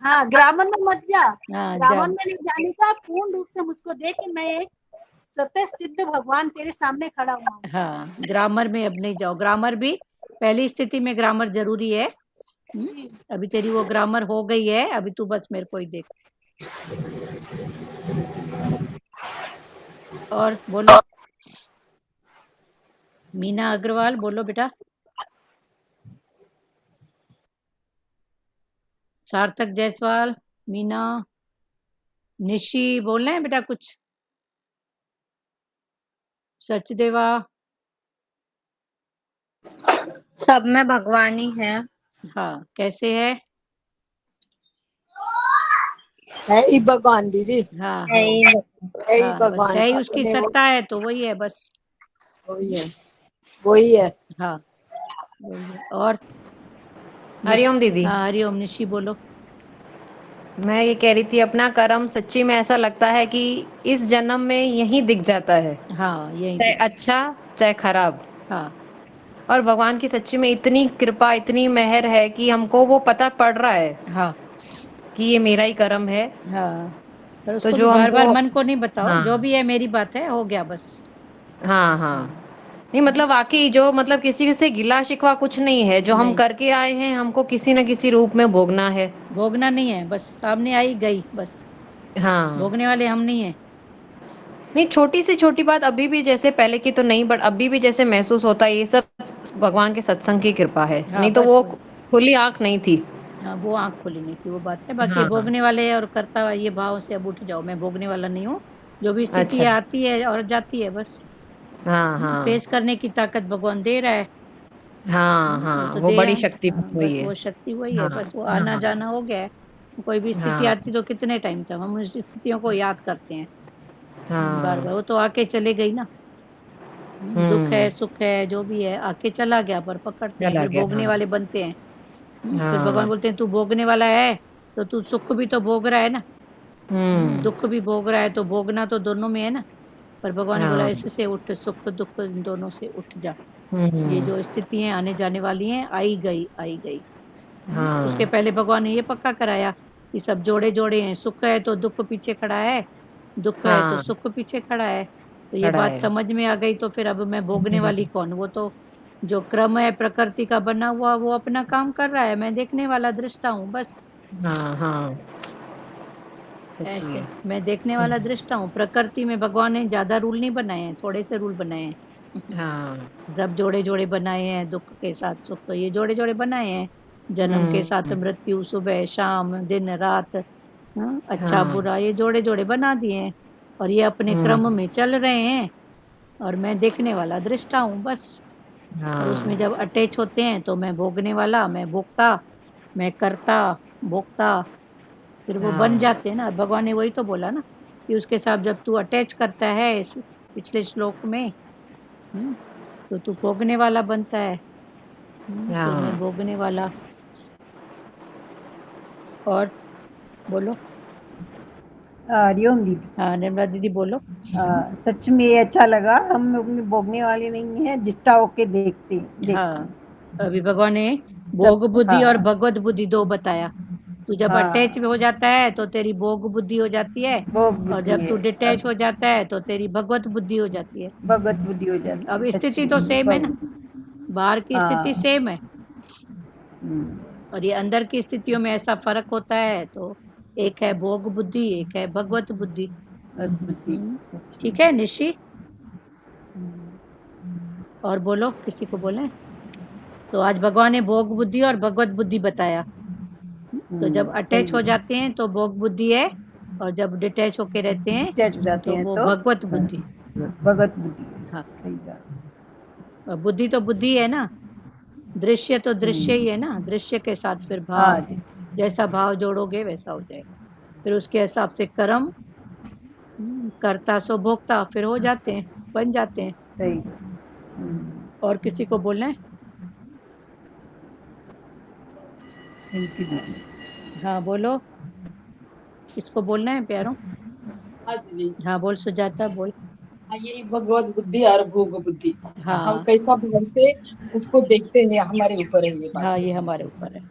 [SPEAKER 3] हाँ, ग्रामर में मत जा,
[SPEAKER 1] हाँ,
[SPEAKER 3] ग्रामर में नहीं जाने का, पूर्ण रूप से मुझको देख कि मैं एक स्वतः सिद्ध भगवान तेरे सामने खड़ा हुआ हूँ।
[SPEAKER 1] हाँ, ग्रामर में अब नहीं जाओ। ग्रामर भी पहली स्थिति में ग्रामर जरूरी है। अभी तेरी वो ग्रामर हो गई है, अभी तू बस मेरे को ही देख। और बोलो मीना अग्रवाल, बोलो बेटा। सार्थक जायसवाल, मीना, निशी, बोलना है बेटा कुछ? सचदेवा,
[SPEAKER 7] सब में भगवान ही है।
[SPEAKER 1] हाँ, कैसे है?
[SPEAKER 4] है ही भगवान दीदी।
[SPEAKER 1] हाँ
[SPEAKER 7] है
[SPEAKER 1] है,
[SPEAKER 7] ही
[SPEAKER 4] है ही
[SPEAKER 1] हाँ, बस
[SPEAKER 4] भगवान।
[SPEAKER 1] है ही, उसकी सत्ता है तो वही है, बस
[SPEAKER 4] वही है, वही है।
[SPEAKER 1] हाँ वही है। और
[SPEAKER 8] हरिओम दीदी।
[SPEAKER 1] हाँ, हरिओम। निशी बोलो।
[SPEAKER 8] मैं ये कह रही थी, अपना कर्म सच्ची में ऐसा लगता है कि इस जन्म में यही दिख जाता है,
[SPEAKER 1] हाँ, यही
[SPEAKER 8] चाहे
[SPEAKER 1] दिख।
[SPEAKER 8] अच्छा चाहे खराब।
[SPEAKER 1] हाँ
[SPEAKER 8] और भगवान की सच्ची में इतनी कृपा, इतनी मेहर है कि हमको वो पता पड़ रहा है
[SPEAKER 1] हाँ
[SPEAKER 8] कि ये मेरा ही कर्म है।
[SPEAKER 1] हाँ, पर
[SPEAKER 8] तो
[SPEAKER 1] उसको भी
[SPEAKER 8] जो
[SPEAKER 1] बार बार
[SPEAKER 8] हमको
[SPEAKER 1] मन को नहीं बताओ।
[SPEAKER 8] हाँ
[SPEAKER 1] जो भी है मेरी बात है, हो गया बस।
[SPEAKER 8] हाँ हाँ, नहीं मतलब वाकई जो मतलब किसी से गिला शिकवा कुछ नहीं है, जो हम
[SPEAKER 1] नहीं,
[SPEAKER 8] करके आए हैं हमको किसी न किसी रूप में भोगना है।
[SPEAKER 1] भोगना नहीं है, बस सामने आई गई, बस।
[SPEAKER 8] हाँ,
[SPEAKER 1] भोगने वाले हम नहीं है।
[SPEAKER 8] नहीं छोटी से छोटी बात अभी भी जैसे पहले की तो नहीं, बट अभी भी जैसे महसूस होता है, ये सब भगवान के सत्संग की कृपा है।
[SPEAKER 1] हाँ,
[SPEAKER 8] नहीं तो
[SPEAKER 1] बस
[SPEAKER 8] वो
[SPEAKER 1] वही।
[SPEAKER 8] खुली आंख नहीं थी।
[SPEAKER 1] हाँ, वो आंख खोली नहीं थी, वो बात है। बाकी
[SPEAKER 8] हाँ
[SPEAKER 1] भोगने वाले और करता हुआ ये भाव से अब उठ जाओ। मैं भोगने वाला नहीं हूँ। जो भी स्थिति
[SPEAKER 8] अच्छा।
[SPEAKER 1] आती है और जाती है, बस
[SPEAKER 8] हाँ हाँ
[SPEAKER 1] फेस करने की ताकत भगवान दे रहा है।
[SPEAKER 8] हाँ
[SPEAKER 1] वो
[SPEAKER 8] हाँ,
[SPEAKER 1] तो
[SPEAKER 8] वो
[SPEAKER 1] दे
[SPEAKER 8] बड़ी
[SPEAKER 1] आए।
[SPEAKER 8] शक्ति
[SPEAKER 1] हाँ,
[SPEAKER 8] बस
[SPEAKER 1] बस
[SPEAKER 8] वही है।
[SPEAKER 1] वो शक्ति वही है,
[SPEAKER 8] हाँ
[SPEAKER 1] बस वो आना
[SPEAKER 8] हाँ
[SPEAKER 1] जाना हो गया है। कोई भी स्थिति
[SPEAKER 8] हाँ
[SPEAKER 1] आती तो कितने टाइम तक हम उस स्थितियों को याद करते हैं बार
[SPEAKER 8] हाँ।
[SPEAKER 1] बार। वो तो आके चले गई ना। दुख है, सुख है, जो भी है, आके चला गया, पर पकड़ते हैं,
[SPEAKER 8] चला
[SPEAKER 1] फिर
[SPEAKER 8] गया।
[SPEAKER 1] भोगने
[SPEAKER 8] हाँ
[SPEAKER 1] वाले बनते हैं। फिर भगवान
[SPEAKER 8] हाँ।
[SPEAKER 1] बोलते हैं तू भोगने वाला है तो तू सुख भी तो भोग रहा है ना, दुख भी भोग रहा है, तो भोगना तो दोनों में है ना। पर भगवान ने बोला
[SPEAKER 8] हाँ।
[SPEAKER 1] इससे उठ, सुख दुख इन दोनों से उठ जा। ये
[SPEAKER 8] हम्म।
[SPEAKER 1] जो स्थितियां आने जाने वाली हैं, आई गई आई गई। उसके
[SPEAKER 8] हाँ।
[SPEAKER 1] पहले भगवान ने ये पक्का कराया कि सब जोड़े जोड़े हैं। सुख है तो दुख पीछे खड़ा है, दुख है तो
[SPEAKER 8] हाँ,
[SPEAKER 1] सुख पीछे खड़ा है। तो ये
[SPEAKER 8] खड़ा
[SPEAKER 1] बात
[SPEAKER 8] है।
[SPEAKER 1] समझ में आ गई, तो फिर अब मैं भोगने वाली कौन? वो तो जो क्रम है प्रकृति का बना हुआ, वो अपना काम कर रहा है, मैं देखने वाला दृष्टा हूँ, बस।
[SPEAKER 8] हाँ हाँ, सच्ची
[SPEAKER 1] ऐसे
[SPEAKER 8] है।
[SPEAKER 1] मैं देखने वाला दृष्टा हूँ। प्रकृति में भगवान ने ज्यादा रूल नहीं बनाए हैं, थोड़े से रूल बनाए हैं।
[SPEAKER 8] हाँ
[SPEAKER 1] सब जोड़े जोड़े बनाए हैं, दुख के साथ सुख, तो ये जोड़े जोड़े बनाए हैं। जन्म के साथ मृत्यु, सुबह शाम, दिन रात, अच्छा
[SPEAKER 8] हाँ।
[SPEAKER 1] बुरा, ये जोड़े जोड़े बना दिए हैं और ये अपने क्रम में चल रहे हैं और मैं देखने वाला दृष्टा हूँ बस। और उसमें जब अटैच होते हैं तो मैं भोगने वाला, मैं भोगता, मैं करता, भोगता, फिर वो बन जाते हैं ना। भगवान ने वही तो बोला ना कि उसके साथ जब तू अटैच करता है, इस पिछले श्लोक में, तो तू भोगने वाला बनता है। तो मैं भोगने वाला। और बोलो।
[SPEAKER 9] हरिओम दीदी।
[SPEAKER 1] हाँ निर्मला दीदी बोलो।
[SPEAKER 9] सच में ये अच्छा लगा, हम अपनी भोगने वाले नहीं है, जिष्टा होके देखते।
[SPEAKER 1] हाँ, अभी भगवान ने भोग बुद्धि और भगवत बुद्धि दो बताया। तू जब अटैच हो जाता है तो तेरी भोग बुद्धि हो जाती है, और जब तू डिटैच हो जाता है तो तेरी भगवत बुद्धि हो जाती है।
[SPEAKER 9] भगवत बुद्धि हो जाती है।
[SPEAKER 1] अब स्थिति तो सेम है ना, बाहर की स्थिति सेम है और ये अंदर की स्थितियों में ऐसा फर्क होता है। तो एक है भोग बुद्धि, एक है भगवत बुद्धि। ठीक है निशी। और बोलो, किसी को बोले। तो आज भगवान ने भोग बुद्धि और भगवत बुद्धि बताया। तो जब अटैच हो जाते हैं तो भोग बुद्धि है, और जब डिटैच होके रहते हैं तो वो भगवत बुद्धि।
[SPEAKER 9] भगवत बुद्धि।
[SPEAKER 1] हाँ, और बुद्धि तो बुद्धि है ना, दृश्य तो दृश्य ही है ना। दृश्य के साथ फिर भाव, जैसा भाव जोड़ोगे वैसा हो जाएगा। फिर उसके हिसाब से कर्म, कर्ता सो भोक्ता, फिर हो जाते हैं, बन जाते हैं।
[SPEAKER 9] सही।
[SPEAKER 1] और किसी को बोलना है? हाँ बोलो, किसको बोलना है प्यारों?
[SPEAKER 10] हाँ दीदी।
[SPEAKER 1] हाँ बोल सुजाता, बोल।
[SPEAKER 10] हाँ, यही भगवत बुद्धि और भोग बुद्धि,
[SPEAKER 1] हाँ
[SPEAKER 10] हम कैसा भाव से उसको देखते हैं, हमारे ऊपर है ये बात।
[SPEAKER 1] हाँ, ये हमारे ऊपर है।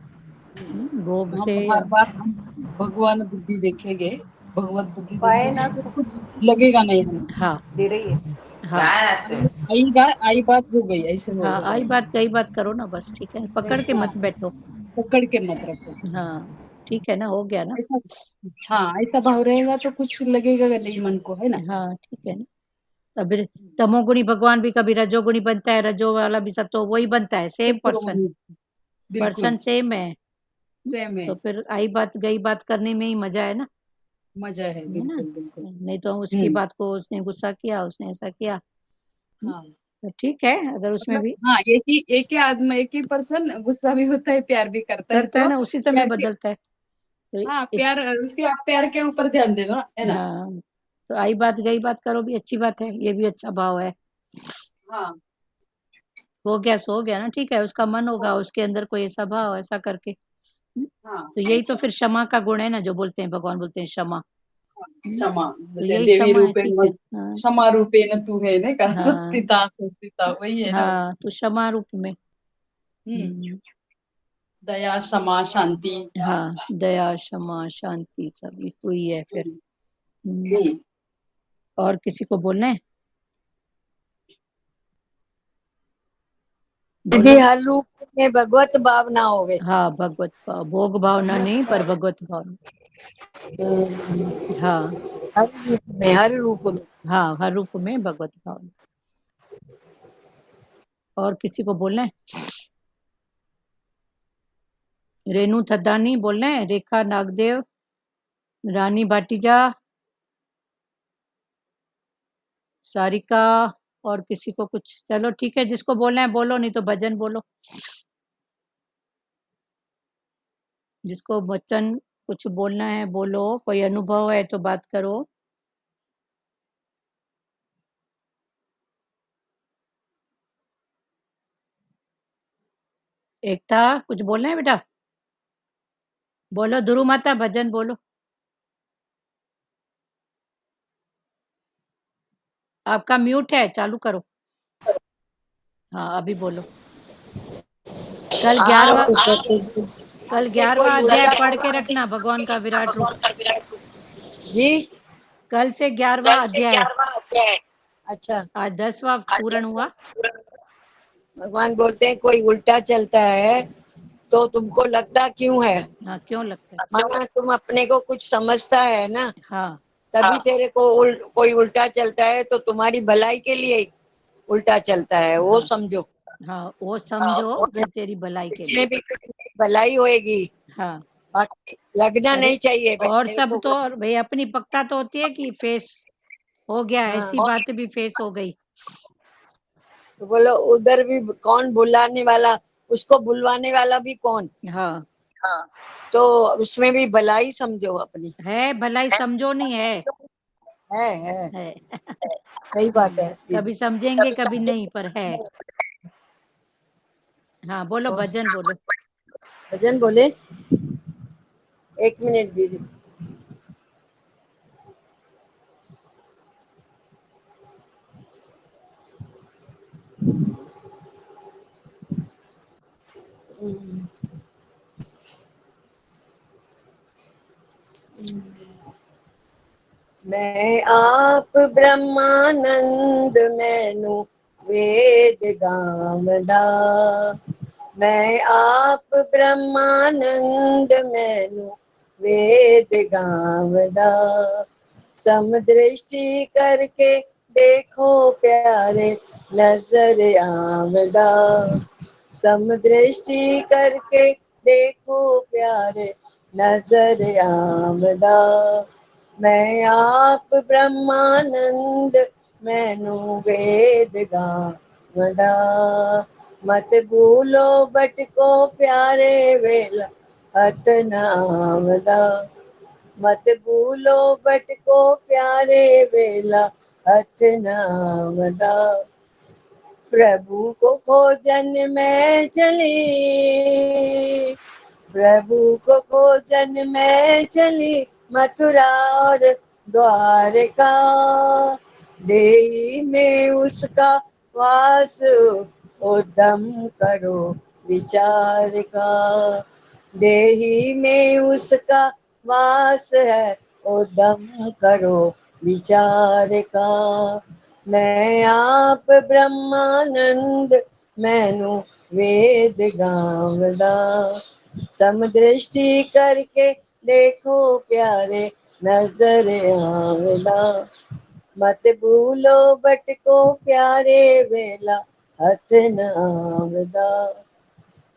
[SPEAKER 1] भोग
[SPEAKER 10] हम
[SPEAKER 1] से
[SPEAKER 10] हर बात हम भगवान बुद्धि देखेंगे, भगवत बुद्धि देखेंगे तो कुछ लगेगा नहीं हमें।
[SPEAKER 1] हाँ
[SPEAKER 9] दे रही है।
[SPEAKER 1] हाँ
[SPEAKER 10] आई बात हो गई, ऐसे हो
[SPEAKER 1] हाँ,
[SPEAKER 10] जाएगा।
[SPEAKER 1] आई बात गई बात करो ना बस, ठीक है। पकड़ के मत बैठो,
[SPEAKER 10] पकड़ के मत रखो।
[SPEAKER 1] हाँ ठीक है ना, हो गया ना।
[SPEAKER 10] ऐसा, हाँ ऐसा भाव रहेगा तो कुछ लगेगा नहीं मन को, है ना।
[SPEAKER 1] हाँ ठीक है ना। अभी तमोगुणी भगवान भी कभी रजोगुणी बनता है, रजो वाला भी सत्तो वही बनता है, सेम पर्सन सेम है।
[SPEAKER 10] सेम है।
[SPEAKER 1] तो फिर आई बात गई बात करने में ही मजा है ना।
[SPEAKER 10] मजा है, बिल्कुल बिल्कुल।
[SPEAKER 1] नहीं तो उसकी बात को उसने गुस्सा किया, उसने ऐसा किया।
[SPEAKER 10] हाँ
[SPEAKER 1] तो ठीक है, अगर उसमें
[SPEAKER 10] मतलब,
[SPEAKER 1] भी
[SPEAKER 10] हाँ एक ही आदमी, एक ही पर्सन गुस्सा भी होता है, प्यार भी करता है, तो
[SPEAKER 1] ना, उसी समय
[SPEAKER 10] प्यार
[SPEAKER 1] बदलता है। तो
[SPEAKER 10] हाँ प्यार, उसके आप प्यार के ऊपर ध्यान देना, है ना।
[SPEAKER 1] हाँ, तो आई बात गई बात करो भी अच्छी बात है, ये भी अच्छा भाव है।
[SPEAKER 10] हाँ
[SPEAKER 1] हो गया सो हो गया ना, ठीक है। उसका मन होगा, उसके अंदर कोई ऐसा भाव, ऐसा करके।
[SPEAKER 10] हाँ,
[SPEAKER 1] तो यही तो फिर क्षमा का गुण है ना, जो बोलते हैं भगवान बोलते हैं क्षमा।
[SPEAKER 10] क्षमा,
[SPEAKER 1] तो यही
[SPEAKER 10] देवी
[SPEAKER 1] क्षमा है,
[SPEAKER 10] रूपेण
[SPEAKER 1] ठीक है। हाँ
[SPEAKER 10] क्षमा रूपेण तू है ना, का
[SPEAKER 1] हाँ
[SPEAKER 10] सस्तिता सस्तिता वही है ना।
[SPEAKER 1] हाँ, तो क्षमा रूप में।
[SPEAKER 10] दया क्षमा शांति।
[SPEAKER 1] हाँ, दया क्षमा शांति सब ये तो ही है फिर। और किसी को बोलना है?
[SPEAKER 4] दीदी हर रूप में भगवत भावना होवे।
[SPEAKER 1] हाँ, भगवत भाव, भोग भावना नहीं पर भगवत भावना। हाँ
[SPEAKER 4] हर रूप में।
[SPEAKER 1] हाँ, हर रूप में भगवत भावना। और किसी को बोलना है? रेणु थदानी बोलना है, रेखा नागदेव, रानी भाटीजा, सारिका, और किसी को कुछ? चलो ठीक है, जिसको बोलना है बोलो, नहीं तो भजन बोलो। जिसको वचन कुछ बोलना है बोलो, कोई अनुभव है तो बात करो। एकता कुछ बोलना है बेटा? बोलो ध्रुव माता, भजन बोलो। आपका म्यूट है, चालू करो। हाँ अभी बोलो। कल 11वां अध्याय पढ़ के रखना, भगवान का विराट रूप
[SPEAKER 4] जी।
[SPEAKER 1] कल से 11वां अध्याय।
[SPEAKER 4] अच्छा,
[SPEAKER 1] आज 10वां पूर्ण हुआ।
[SPEAKER 4] भगवान बोलते हैं कोई उल्टा चलता है तो तुमको लगता क्यों है?
[SPEAKER 1] हाँ, क्यों लगता है?
[SPEAKER 4] माना तुम अपने को कुछ समझता है ना,
[SPEAKER 1] हाँ
[SPEAKER 4] तभी तेरे को कोई उल्टा चलता है, तो तुम्हारी भलाई के लिए उल्टा चलता है, वो समझो।
[SPEAKER 1] हाँ, वो समझो, वो तेरी भलाई के लिए।
[SPEAKER 4] इसमें भी भलाई होएगी,
[SPEAKER 1] हाँ
[SPEAKER 4] बाकी लगना
[SPEAKER 1] अरे
[SPEAKER 4] नहीं चाहिए भाई
[SPEAKER 1] और
[SPEAKER 4] मेरे
[SPEAKER 1] सब
[SPEAKER 4] को।
[SPEAKER 1] तो भाई अपनी पक्का तो होती है कि फेस हो गया,
[SPEAKER 4] हाँ,
[SPEAKER 1] ऐसी बात भी फेस हो गई।
[SPEAKER 4] तो बोलो उधर भी कौन बुलाने वाला, उसको बुलवाने वाला भी कौन।
[SPEAKER 1] हाँ
[SPEAKER 4] हाँ, तो उसमें भी भलाई समझो अपनी।
[SPEAKER 1] है, भलाई समझो नहीं है,
[SPEAKER 4] है
[SPEAKER 1] है।
[SPEAKER 4] सही बात है दीदी।
[SPEAKER 1] कभी समझेंगे कभी नहीं, पर है। हाँ बोलो,
[SPEAKER 4] तो
[SPEAKER 1] भजन बोलो।
[SPEAKER 4] भजन बोले, 1 मिनट दीदी। मैं आप ब्रह्मानंद मैनू वेद गावदा, मैं आप ब्रह्मानंद मैनू वेद गावदा, समदृष्टि करके देखो प्यारे नजर आवदा, समदृष्टि करके देखो प्यारे नजर आवदा, मैं आप ब्रह्मानंद मैनू वेद गावदा, मत भूलो बटको प्यारे वेला हथ न आवदा, मत भूलो बटको प्यारे वेला हथ न आवदा, प्रभु को खोजन में चली, प्रभु को खोजन में चली मथुरा और द्वारका, देही में उसका वास उद्यम करो विचार का, देही में उसका वास है उद्यम करो विचार का, मैं आप ब्रह्मानंद मैनू वेद गावदा, समदृष्टि करके देखो प्यारे नजर आवदा, मत भूलो बटको प्यारे वेला हथ न आवदा,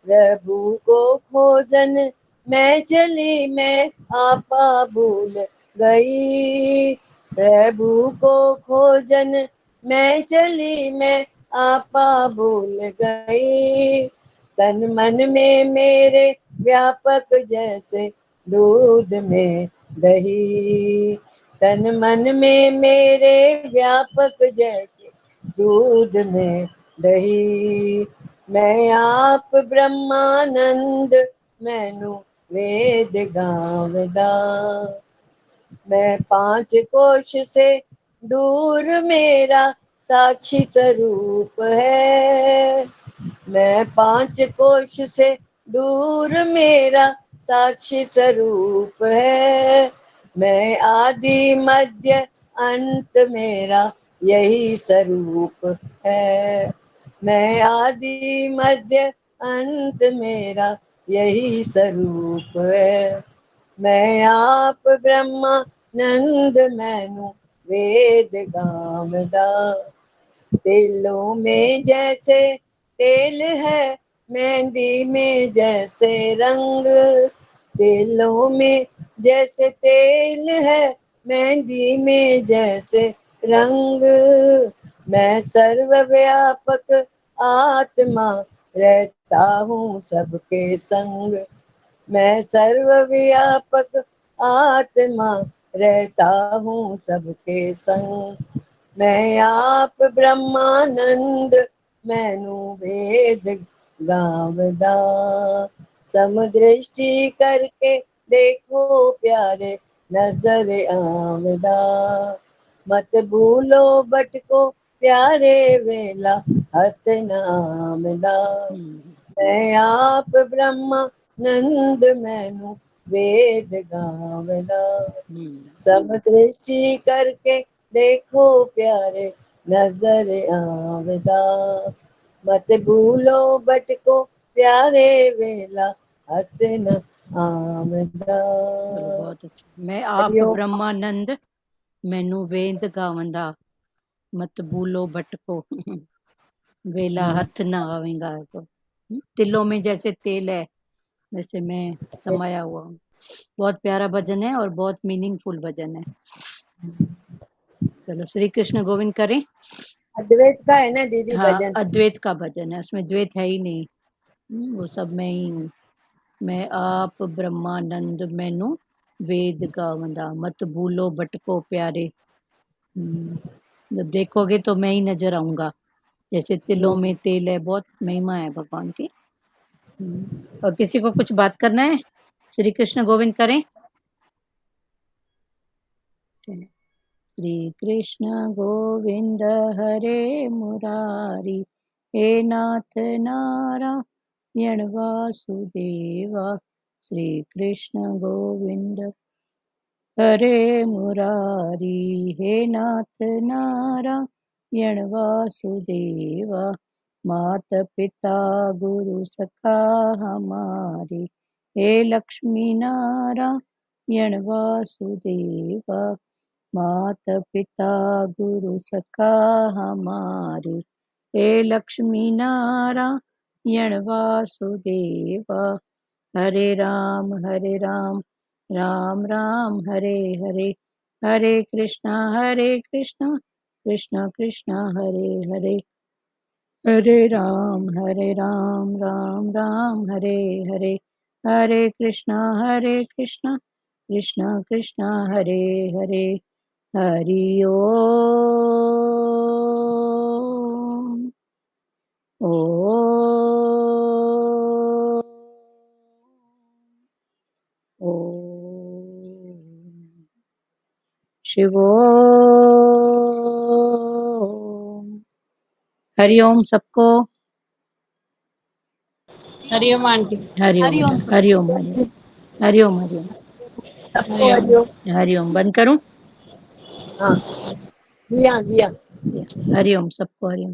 [SPEAKER 4] प्रभु को खोजन मैं चली मैं आपा भूल गई, प्रभु को खोजन मैं चली मैं आपा भूल गई, तन मन में मेरे व्यापक जैसे दूध में दही, तन मन में मेरे व्यापक जैसे दूध में दही, मैं आप ब्रह्मानंद मैनू वेद गावदा, मैं 5 कोश से दूर मेरा साक्षी स्वरूप है, मैं 5 कोश से दूर मेरा साक्षी स्वरूप है, मैं आदि मध्य अंत मेरा यही स्वरूप है, मैं आदि मध्य अंत मेरा यही स्वरूप है, मैं आप ब्रह्मानंद मैनू वेद गावदा, तेलों में जैसे तेल है मेहंदी में जैसे रंग, तेलों में जैसे तेल है मेहंदी में जैसे रंग, मैं सर्वव्यापक आत्मा रहता हूँ सबके संग, मैं सर्वव्यापक आत्मा रहता हूँ सबके संग, मैं आप ब्रह्मानंद मैनू वेद गावदा, समदृष्टि करके देखो प्यारे नजर आवदा, मत भूलो बटको प्यारे वेला हथ न आवदा, मैं आप ब्रह्मानंद मैनू वेद गावदा, समदृष्टि करके देखो प्यारे नजर आवदा, मत भूलो बटको प्यारे वेला हथ न आवदा।
[SPEAKER 1] बहुत अच्छा। मैं आप ब्रह्मानंद मैनू वेद गावंदा, मत भूलो भटको वेला हथ ना आवेगा। तो तिलों में जैसे तेल है वैसे मैं समाया हुआ हूँ। बहुत प्यारा भजन है और बहुत मीनिंगफुल भजन है। चलो श्री कृष्ण गोविंद करें।
[SPEAKER 4] अद्वैत का है ना दीदी
[SPEAKER 1] हाँ,
[SPEAKER 4] भजन?
[SPEAKER 1] अद्वैत का भजन है, उसमें द्वैत है ही नहीं। वो सब मैं ही हूँ। मैं आप ब्रह्मानंद मैनू वेद गावंदा, मत भूलो भटको प्यारे। जब देखोगे तो मैं ही नजर आऊंगा, जैसे तिलों में तेल है। बहुत महिमा है भगवान की। और किसी को कुछ बात करना है? श्री कृष्ण गोविंद करें। श्री कृष्ण गोविंद हरे मुरारी, हे नाथ नारायण वासुदेवा। श्री कृष्ण गोविंद हरे मुरारी, हे नाथ नारायण वासुदेवा। मात पिता गुरु सखा हमारे, हे लक्ष्मी नारायण वासुदेवा। मात पिता गुरु सखा हमारे, हे लक्ष्मी नारायण वासुदेवा। हरे राम राम राम हरे हरे, हरे कृष्णा कृष्ण कृष्ण हरे हरे, हरे राम राम राम हरे हरे, हरे कृष्णा कृष्ण कृष्ण हरे हरे। हरि ओम। शिवोम। हरिओम सबको।
[SPEAKER 7] हरिओम आंटी।
[SPEAKER 1] हरिओम हरिओम हरिओम हरिओम हरिओम
[SPEAKER 4] सबको हरिओम।
[SPEAKER 1] हरिओम। बंद करूं?
[SPEAKER 4] हाँ जी हाँ जी हाँ।
[SPEAKER 1] हरिओम सबको हरिओम।